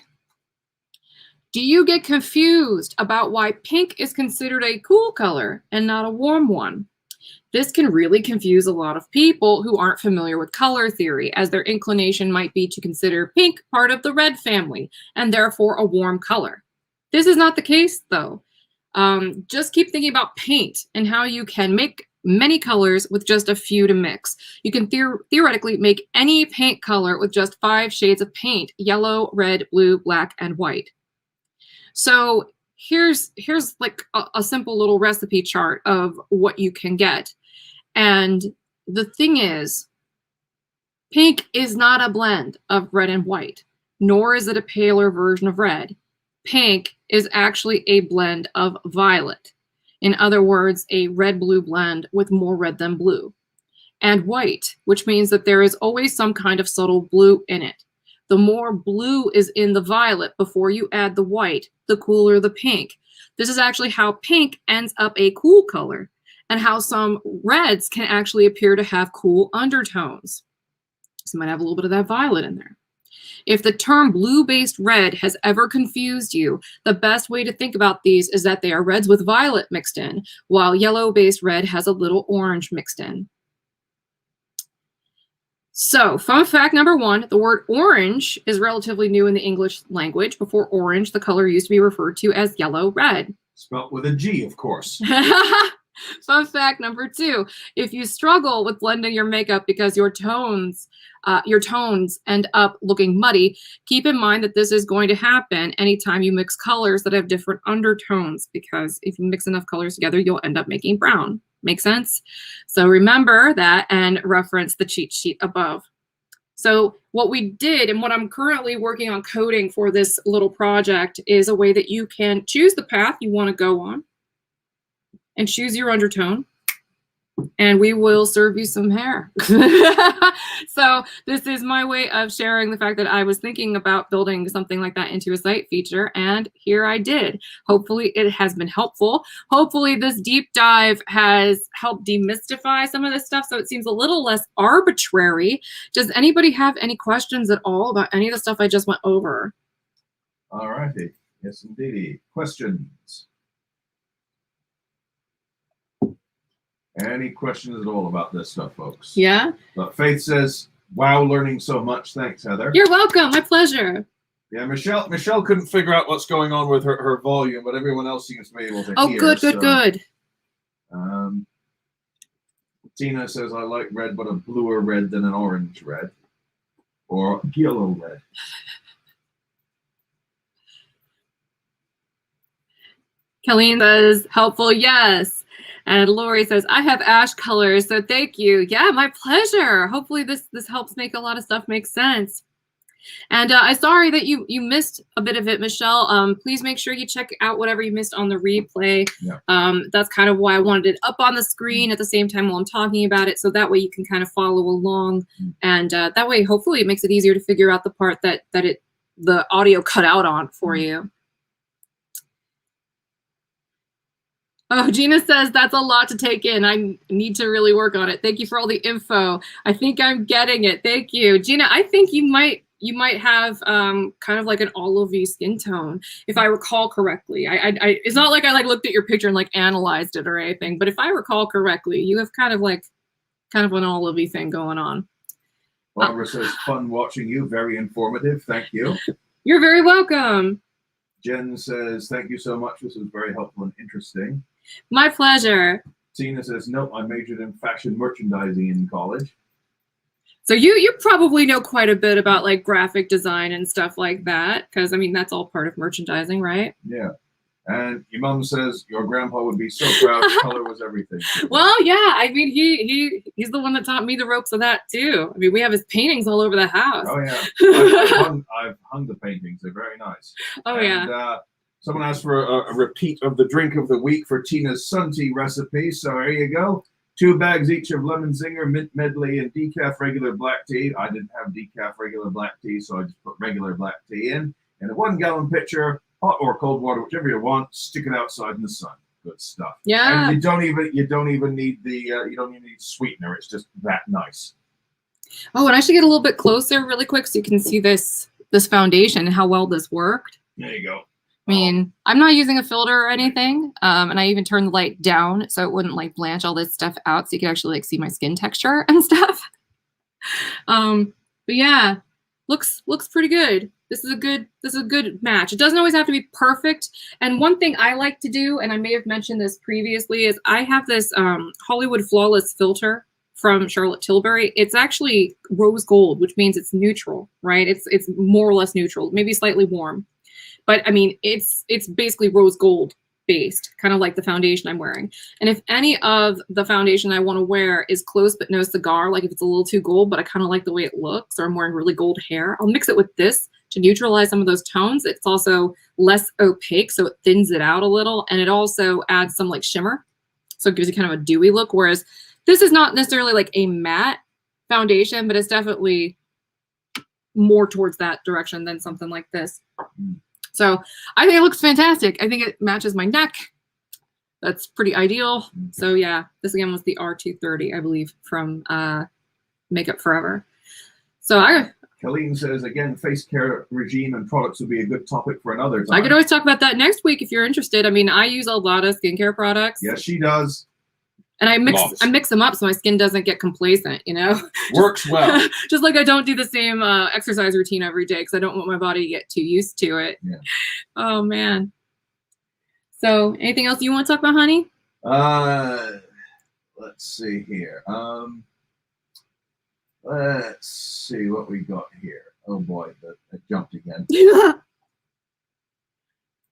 [SPEAKER 1] Do you get confused about why pink is considered a cool color and not a warm one? This can really confuse a lot of people who aren't familiar with color theory, as their inclination might be to consider pink part of the red family and therefore a warm color. This is not the case, though. Just keep thinking about paint and how you can make many colors with just a few to mix. You can theoretically make any paint color with just 5 shades of paint: yellow, red, blue, black, and white. So here's like a simple little recipe chart of what you can get. And the thing is, pink is not a blend of red and white, nor is it a paler version of red. Pink is actually a blend of violet. In other words, a red-blue blend with more red than blue. And white, which means that there is always some kind of subtle blue in it. The more blue is in the violet before you add the white, the cooler the pink. This is actually how pink ends up a cool color, and how some reds can actually appear to have cool undertones. So you might have a little bit of that violet in there. If the term blue-based red has ever confused you, the best way to think about these is that they are reds with violet mixed in, while yellow-based red has a little orange mixed in. So, fun fact number 1, the word orange is relatively new in the English language. Before orange, the color used to be referred to as yellow-red.
[SPEAKER 2] Spelt with a G, of course.
[SPEAKER 1] Fun fact number 2, if you struggle with blending your makeup because your tones end up looking muddy, keep in mind that this is going to happen anytime you mix colors that have different undertones, because if you mix enough colors together, you'll end up making brown. Make sense? So remember that and reference the cheat sheet above. So what we did, and what I'm currently working on coding for this little project, is a way that you can choose the path you want to go on and choose your undertone. and we will serve you some hair. So this is my way of sharing the fact that I was thinking about building something like that into a site feature, and here I did. Hopefully it has been helpful. Hopefully this deep dive has helped demystify some of this stuff so it seems a little less arbitrary. Does anybody have any questions at all about any of the stuff I just went over?
[SPEAKER 2] All righty. Yes, indeed. Questions? Any questions at all about this stuff, folks?
[SPEAKER 1] Yeah?
[SPEAKER 2] But Faith says, wow, learning so much. Thanks, Heather.
[SPEAKER 1] You're welcome. My pleasure.
[SPEAKER 2] Yeah, Michelle couldn't figure out what's going on with her volume, but everyone else seems to be able to
[SPEAKER 1] Oh,
[SPEAKER 2] hear.
[SPEAKER 1] good.
[SPEAKER 2] Tina says, I like red, but a bluer red than an orange red. Or yellow red.
[SPEAKER 1] Colleen says, helpful, yes. And Lori says, I have ash colors, so thank you. Yeah, my pleasure. Hopefully this helps make a lot of stuff make sense. And I'm sorry that you missed a bit of it, Michelle. Please make sure you check out whatever you missed on the replay. Yeah. That's kind of why I wanted it up on the screen at the same time while I'm talking about it, so that way you can kind of follow along. And that way, hopefully, it makes it easier to figure out the part that the audio cut out on for you. Oh, Gina says, that's a lot to take in. I need to really work on it. Thank you for all the info. I think I'm getting it. Thank you. Gina, I think you might have kind of like an olivey skin tone, if I recall correctly. It's not like I looked at your picture and like analyzed it or anything, but if I recall correctly, you have kind of an olivey thing going on.
[SPEAKER 2] Barbara says, fun watching you. Very informative. Thank you.
[SPEAKER 1] You're very welcome.
[SPEAKER 2] Jen says, thank you so much. This was very helpful and interesting.
[SPEAKER 1] My pleasure.
[SPEAKER 2] Tina says, no, I majored in fashion merchandising in college.
[SPEAKER 1] So you probably know quite a bit about like graphic design and stuff like that, because I mean that's all part of merchandising, right?
[SPEAKER 2] Yeah. And your mom says your grandpa would be so proud. Color was everything.
[SPEAKER 1] Well, yeah. I mean he's the one that taught me the ropes of that too. I mean we have his paintings all over the house.
[SPEAKER 2] Oh yeah. I've hung the paintings. They're very nice.
[SPEAKER 1] Oh
[SPEAKER 2] yeah. Someone asked for a repeat of the drink of the week for Tina's sun tea recipe. So there you go. 2 bags each of lemon zinger, mint medley, and decaf regular black tea. I didn't have decaf regular black tea, so I just put regular black tea in. And a 1 gallon pitcher, hot or cold water, whichever you want. Stick it outside in the sun. Good stuff.
[SPEAKER 1] Yeah.
[SPEAKER 2] And you don't even need the sweetener. It's just that nice.
[SPEAKER 1] Oh, and I should get a little bit closer really quick so you can see this foundation and how well this worked.
[SPEAKER 2] There you go.
[SPEAKER 1] I mean, I'm not using a filter or anything, and I even turned the light down so it wouldn't like blanch all this stuff out, so you could actually like see my skin texture and stuff. But yeah, looks pretty good. This is a good match. It doesn't always have to be perfect. And one thing I like to do, and I may have mentioned this previously, is I have this Hollywood Flawless filter from Charlotte Tilbury. It's actually rose gold, which means it's neutral, right? It's more or less neutral, maybe slightly warm. But I mean, it's basically rose gold based, kind of like the foundation I'm wearing. And if any of the foundation I want to wear is close but no cigar, like if it's a little too gold, but I kind of like the way it looks, or I'm wearing really gold hair, I'll mix it with this to neutralize some of those tones. It's also less opaque, so it thins it out a little. And it also adds some like shimmer. So it gives you kind of a dewy look. Whereas this is not necessarily like a matte foundation, but it's definitely more towards that direction than something like this. So I think it looks fantastic. I think it matches my neck. That's pretty ideal. So yeah, this again was the R230, I believe, from Makeup Forever. So
[SPEAKER 2] Colleen says, again, face care regime and products would be a good topic for another time.
[SPEAKER 1] I could always talk about that next week if you're interested. I mean, I use a lot of skincare products.
[SPEAKER 2] Yes, she does.
[SPEAKER 1] And I mix them up so my skin doesn't get complacent, you know?
[SPEAKER 3] Works well.
[SPEAKER 1] Just like I don't do the same exercise routine every day because I don't want my body to get too used to it.
[SPEAKER 2] Yeah.
[SPEAKER 1] Oh, man. So anything else you want to talk about, honey?
[SPEAKER 2] Let's see here. Let's see what we got here. Oh, boy, that jumped again.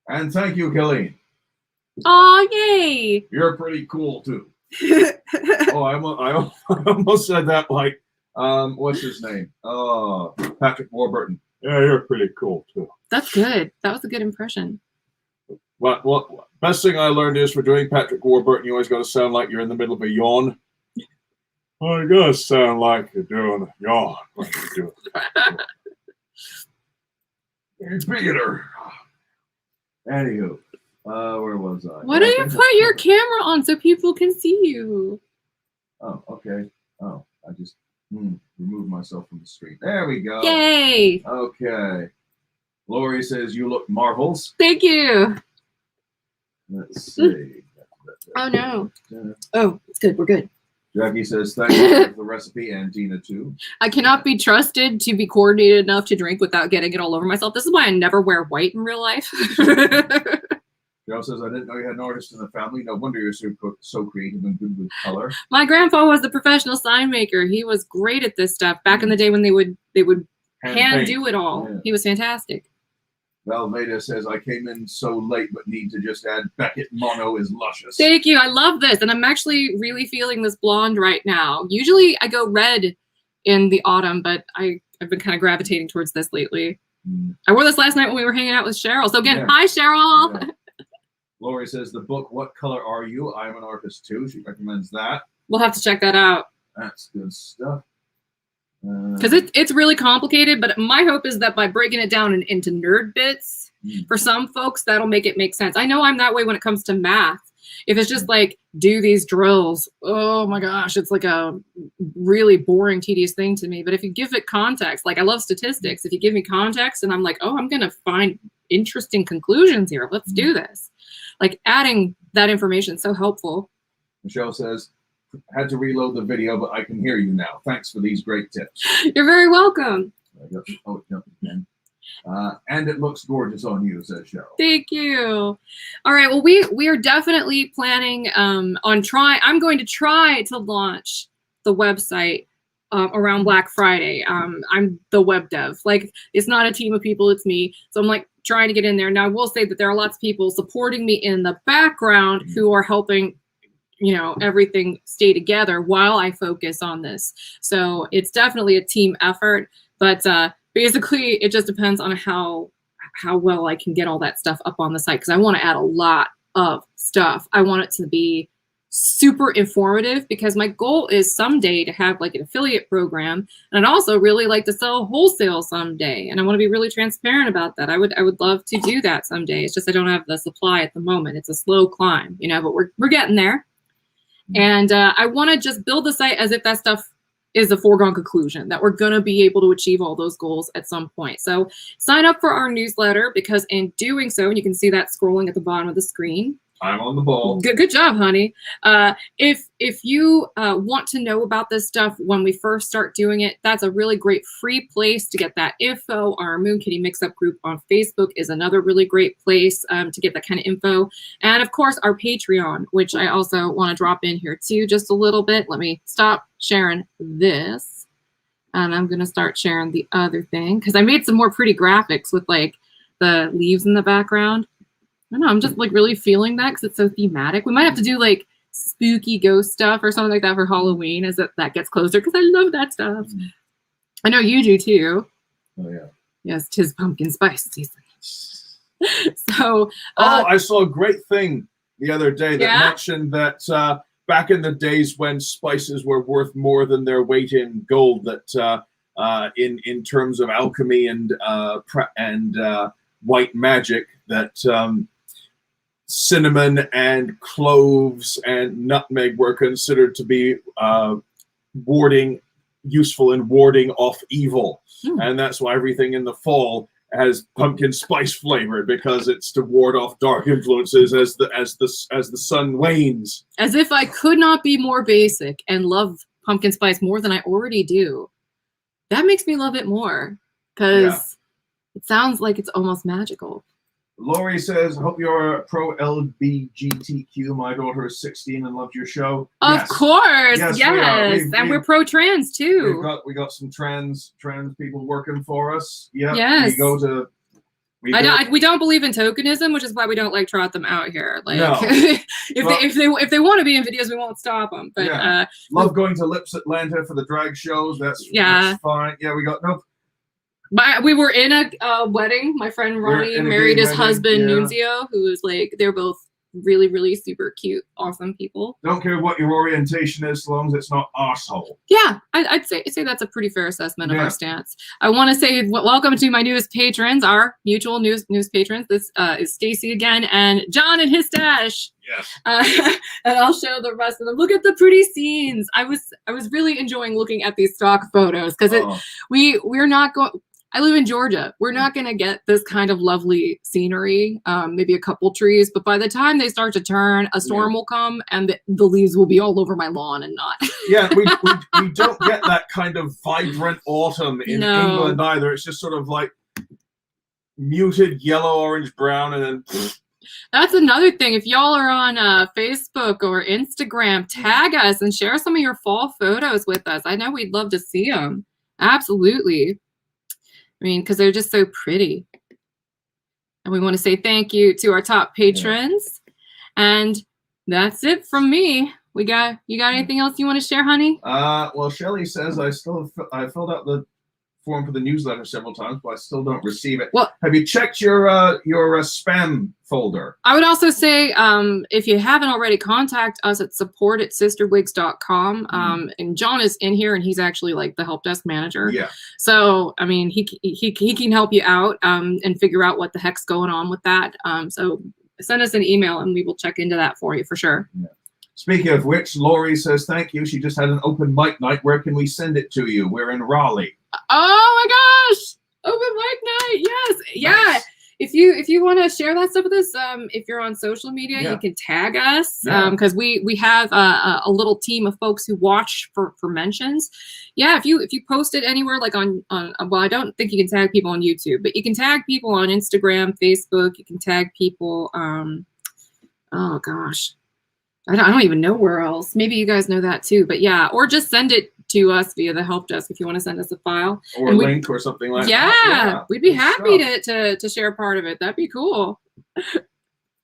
[SPEAKER 2] And thank you, Colleen.
[SPEAKER 1] Oh, yay.
[SPEAKER 2] You're pretty cool, too. Oh, I almost said that like, what's his name? Oh, Patrick Warburton.
[SPEAKER 3] Yeah, you're pretty cool too.
[SPEAKER 1] That's good. That was a good impression.
[SPEAKER 3] Well, best thing I learned is for doing Patrick Warburton, you always got to sound like you're in the middle of a yawn. Well, it does sound like you're doing a yawn when you do it.
[SPEAKER 2] It's Peter. Anywho, where was I?
[SPEAKER 1] Why don't you put your camera on so people can see you?
[SPEAKER 2] Oh, okay. Oh, I just removed myself from the screen. There we go.
[SPEAKER 1] Yay!
[SPEAKER 2] Okay. Lori says you look marvels.
[SPEAKER 1] Thank you.
[SPEAKER 2] Let's see.
[SPEAKER 1] Oh no. Oh, it's good. We're good.
[SPEAKER 2] Jackie says thank you for the recipe, and Tina too.
[SPEAKER 1] I cannot be trusted to be coordinated enough to drink without getting it all over myself. This is why I never wear white in real life.
[SPEAKER 2] Joe says, I didn't know you had an artist in the family. No wonder you're so creative and good with color.
[SPEAKER 1] My grandpa was the professional sign maker. He was great at this stuff back in the day when they would hand do it all. Yeah. He was fantastic.
[SPEAKER 2] Valveda says, I came in so late, but need to just add Beckett Mono is luscious.
[SPEAKER 1] Thank you. I love this. And I'm actually really feeling this blonde right now. Usually I go red in the autumn, but I've been kind of gravitating towards this lately. I wore this last night when we were hanging out with Cheryl. So again, hi, Cheryl.
[SPEAKER 2] Yeah. Lori says, the book, What Color Are You? I'm an Artist Too. She recommends that.
[SPEAKER 1] We'll have to check that out.
[SPEAKER 2] That's good stuff.
[SPEAKER 1] Because it's really complicated, but my hope is that by breaking it down into nerd bits, for some folks, that'll make it make sense. I know I'm that way when it comes to math. If it's just like, do these drills, oh my gosh, it's like a really boring, tedious thing to me. But if you give it context, like I love statistics, if you give me context and I'm like, oh, I'm going to find interesting conclusions here. Let's do this. Like adding that information is so helpful.
[SPEAKER 2] Michelle says, had to reload the video, but I can hear you now. Thanks for these great tips.
[SPEAKER 1] You're very welcome.
[SPEAKER 2] Oh, it jumped again. And it looks gorgeous on you, says Cheryl.
[SPEAKER 1] Thank you. All right. Well, we are definitely planning I'm going to try to launch the website around Black Friday. I'm the web dev. Like, it's not a team of people, it's me. So I'm like trying to get in there. Now, I will say that there are lots of people supporting me in the background who are helping, you know, everything stay together while I focus on this. So it's definitely a team effort, but basically it just depends on how well I can get all that stuff up on the site, because I want to add a lot of stuff. I want it to be super informative, because my goal is someday to have like an affiliate program, and I'd also really like to sell wholesale someday, and I want to be really transparent about that. I would love to do that someday. It's just I don't have the supply at the moment. It's a slow climb, you know, but we're getting there. And I want to just build the site as if that stuff is a foregone conclusion, that we're going to be able to achieve all those goals at some point. So sign up for our newsletter, because in doing so, and you can see that scrolling at the bottom of the screen.
[SPEAKER 2] I'm on the ball.
[SPEAKER 1] Good job, honey. If you want to know about this stuff when we first start doing it, that's a really great free place to get that info. Our Moon Kitty Mix-Up group on Facebook is another really great place to get that kind of info. And of course, our Patreon, which I also want to drop in here too, just a little bit. Let me stop sharing this. And I'm going to start sharing the other thing, because I made some more pretty graphics with like the leaves in the background. I don't know, I'm just like really feeling that because it's so thematic. We might have to do like spooky ghost stuff or something like that for Halloween as that gets closer, because I love that stuff. I know you do too.
[SPEAKER 2] Oh yeah.
[SPEAKER 1] Yes, 'tis pumpkin spice season. So
[SPEAKER 3] I saw a great thing the other day that mentioned that back in the days when spices were worth more than their weight in gold, that in terms of alchemy and white magic, that cinnamon and cloves and nutmeg were considered to be useful in warding off evil. And that's why everything in the fall has pumpkin spice flavor, because it's to ward off dark influences as the sun wanes.
[SPEAKER 1] As if I could not be more basic and love pumpkin spice more than I already do. That makes me love it more, because it sounds like it's almost magical.
[SPEAKER 2] Lori says, I hope you're pro LGBTQ. My daughter is 16 and loves your show.
[SPEAKER 1] Of course, yes.
[SPEAKER 2] And
[SPEAKER 1] we're pro trans too.
[SPEAKER 2] We got some trans people working for us. Yeah.
[SPEAKER 1] Yes.
[SPEAKER 2] We
[SPEAKER 1] don't believe in tokenism, which is why we don't like trot them out here. Like,
[SPEAKER 2] no.
[SPEAKER 1] if they want to be in videos, we won't stop them. But
[SPEAKER 2] love going to Lips Atlanta for the drag shows. That's fine. Yeah, we got no.
[SPEAKER 1] But we were in a wedding. My friend Ronnie married his husband Nunzio, who was like, they're both really, really super cute, awesome people.
[SPEAKER 2] Don't care what your orientation is, as long as it's not arsehole.
[SPEAKER 1] Yeah, I'd say that's a pretty fair assessment of our stance. I want to say welcome to my newest patrons, our mutual news patrons. This is Stacy again and John and his stash.
[SPEAKER 2] Yes.
[SPEAKER 1] And I'll show the rest of them. Look at the pretty scenes. I was really enjoying looking at these stock photos because we're not going. I live in Georgia. We're not going to get this kind of lovely scenery, maybe a couple trees, but by the time they start to turn, a storm will come and the leaves will be all over my lawn and not.
[SPEAKER 3] Yeah, we don't get that kind of vibrant autumn in England either. It's just sort of like muted yellow, orange, brown, and then...
[SPEAKER 1] That's another thing. If y'all are on Facebook or Instagram, tag us and share some of your fall photos with us. I know we'd love to see them. Absolutely. I mean, because they're just so pretty. And we want to say thank you to our top patrons. And that's it from me. You got anything else you want to share, honey?
[SPEAKER 2] Well, Shelly says I filled out the form for the newsletter several times, but I still don't receive it. Well, have you checked your spam folder?
[SPEAKER 1] I would also say, if you haven't already, contact us at support@CysterWigs.com. And John is in here, and he's actually like the help desk manager.
[SPEAKER 2] Yeah.
[SPEAKER 1] So I mean, he can help you out and figure out what the heck's going on with that. So send us an email, and we will check into that for you for sure.
[SPEAKER 2] Yeah. Speaking of which, Lori says thank you. She just had an open mic night. Where can we send it to you? We're in Raleigh.
[SPEAKER 1] Oh my gosh! Open mic night, yes, yeah.
[SPEAKER 2] Nice.
[SPEAKER 1] If you want to share that stuff with us, if you're on social media, you can tag us because we have a little team of folks who watch for mentions. Yeah, if you post it anywhere, like on well, I don't think you can tag people on YouTube, but you can tag people on Instagram, Facebook. You can tag people. Oh gosh, I don't even know where else. Maybe you guys know that too, but yeah, or just send it to us via the help desk if you want to send us a file
[SPEAKER 2] or a link or something like that.
[SPEAKER 1] Yeah, we'd be happy to share part of it. That'd be cool.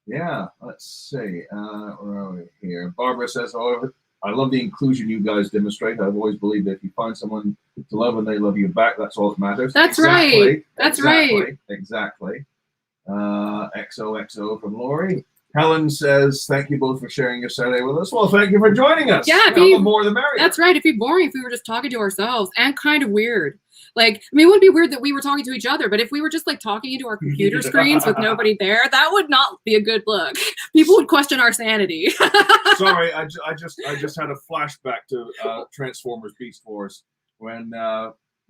[SPEAKER 2] Yeah, let's see. Where are we here? Barbara says, "Oh, I love the inclusion you guys demonstrate. I've always believed that if you find someone to love and they love you back, that's all that matters."
[SPEAKER 1] That's right. That's right.
[SPEAKER 2] Exactly. XOXO from Lori. Helen says, thank you both for sharing your Saturday with us. Well, thank you for joining us.
[SPEAKER 1] Yeah,
[SPEAKER 2] the more the merrier.
[SPEAKER 1] That's right. It'd be boring if we were just talking to ourselves and kind of weird. Like, I mean, it wouldn't be weird that we were talking to each other, but if we were just like talking into our computer screens with nobody there, that would not be a good look. People would question our sanity.
[SPEAKER 3] Sorry, I just had a flashback to Transformers Beast Wars when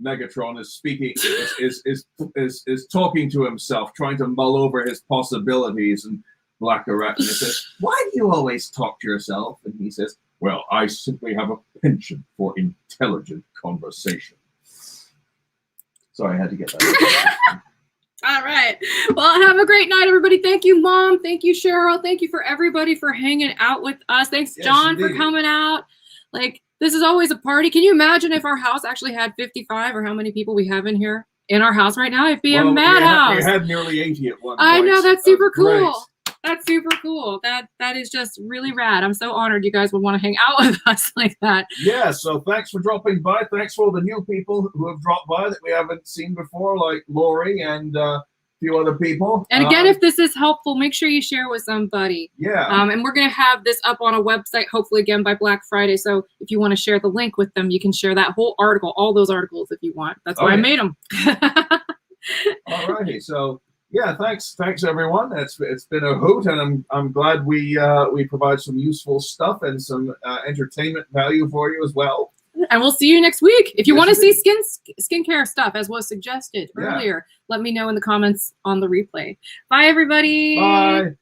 [SPEAKER 3] Megatron is speaking, is talking to himself, trying to mull over his possibilities, and Black Arachne says, "Why do you always talk to yourself?" And he says, "Well, I simply have a penchant for intelligent conversation." Sorry, I had to get that.
[SPEAKER 1] All right. Well, have a great night, everybody. Thank you, Mom. Thank you, Cheryl. Thank you for everybody for hanging out with us. Thanks, John, for coming out. Like, this is always a party. Can you imagine if our house actually had 55 or how many people we have in here in our house right now? It'd be a madhouse.
[SPEAKER 3] We had nearly 80 at one point.
[SPEAKER 1] I know. That's super cool.
[SPEAKER 3] Great.
[SPEAKER 1] That's super cool. That is just really rad. I'm so honored you guys would want to hang out with us like that.
[SPEAKER 3] Yeah, so thanks for dropping by. Thanks for all the new people who have dropped by that we haven't seen before, like Lori and a few other people.
[SPEAKER 1] And again, if this is helpful, make sure you share with somebody.
[SPEAKER 3] Yeah.
[SPEAKER 1] And we're going to have this up on a website, hopefully again by Black Friday. So if you want to share the link with them, you can share that whole article, all those articles if you want. That's why I made them.
[SPEAKER 3] All righty. So, yeah, thanks everyone. It's been a hoot, and I'm glad we provide some useful stuff and some entertainment value for you as well.
[SPEAKER 1] And we'll see you next week. If you want to see skincare stuff, as was suggested earlier, let me know in the comments on the replay. Bye, everybody.
[SPEAKER 3] Bye.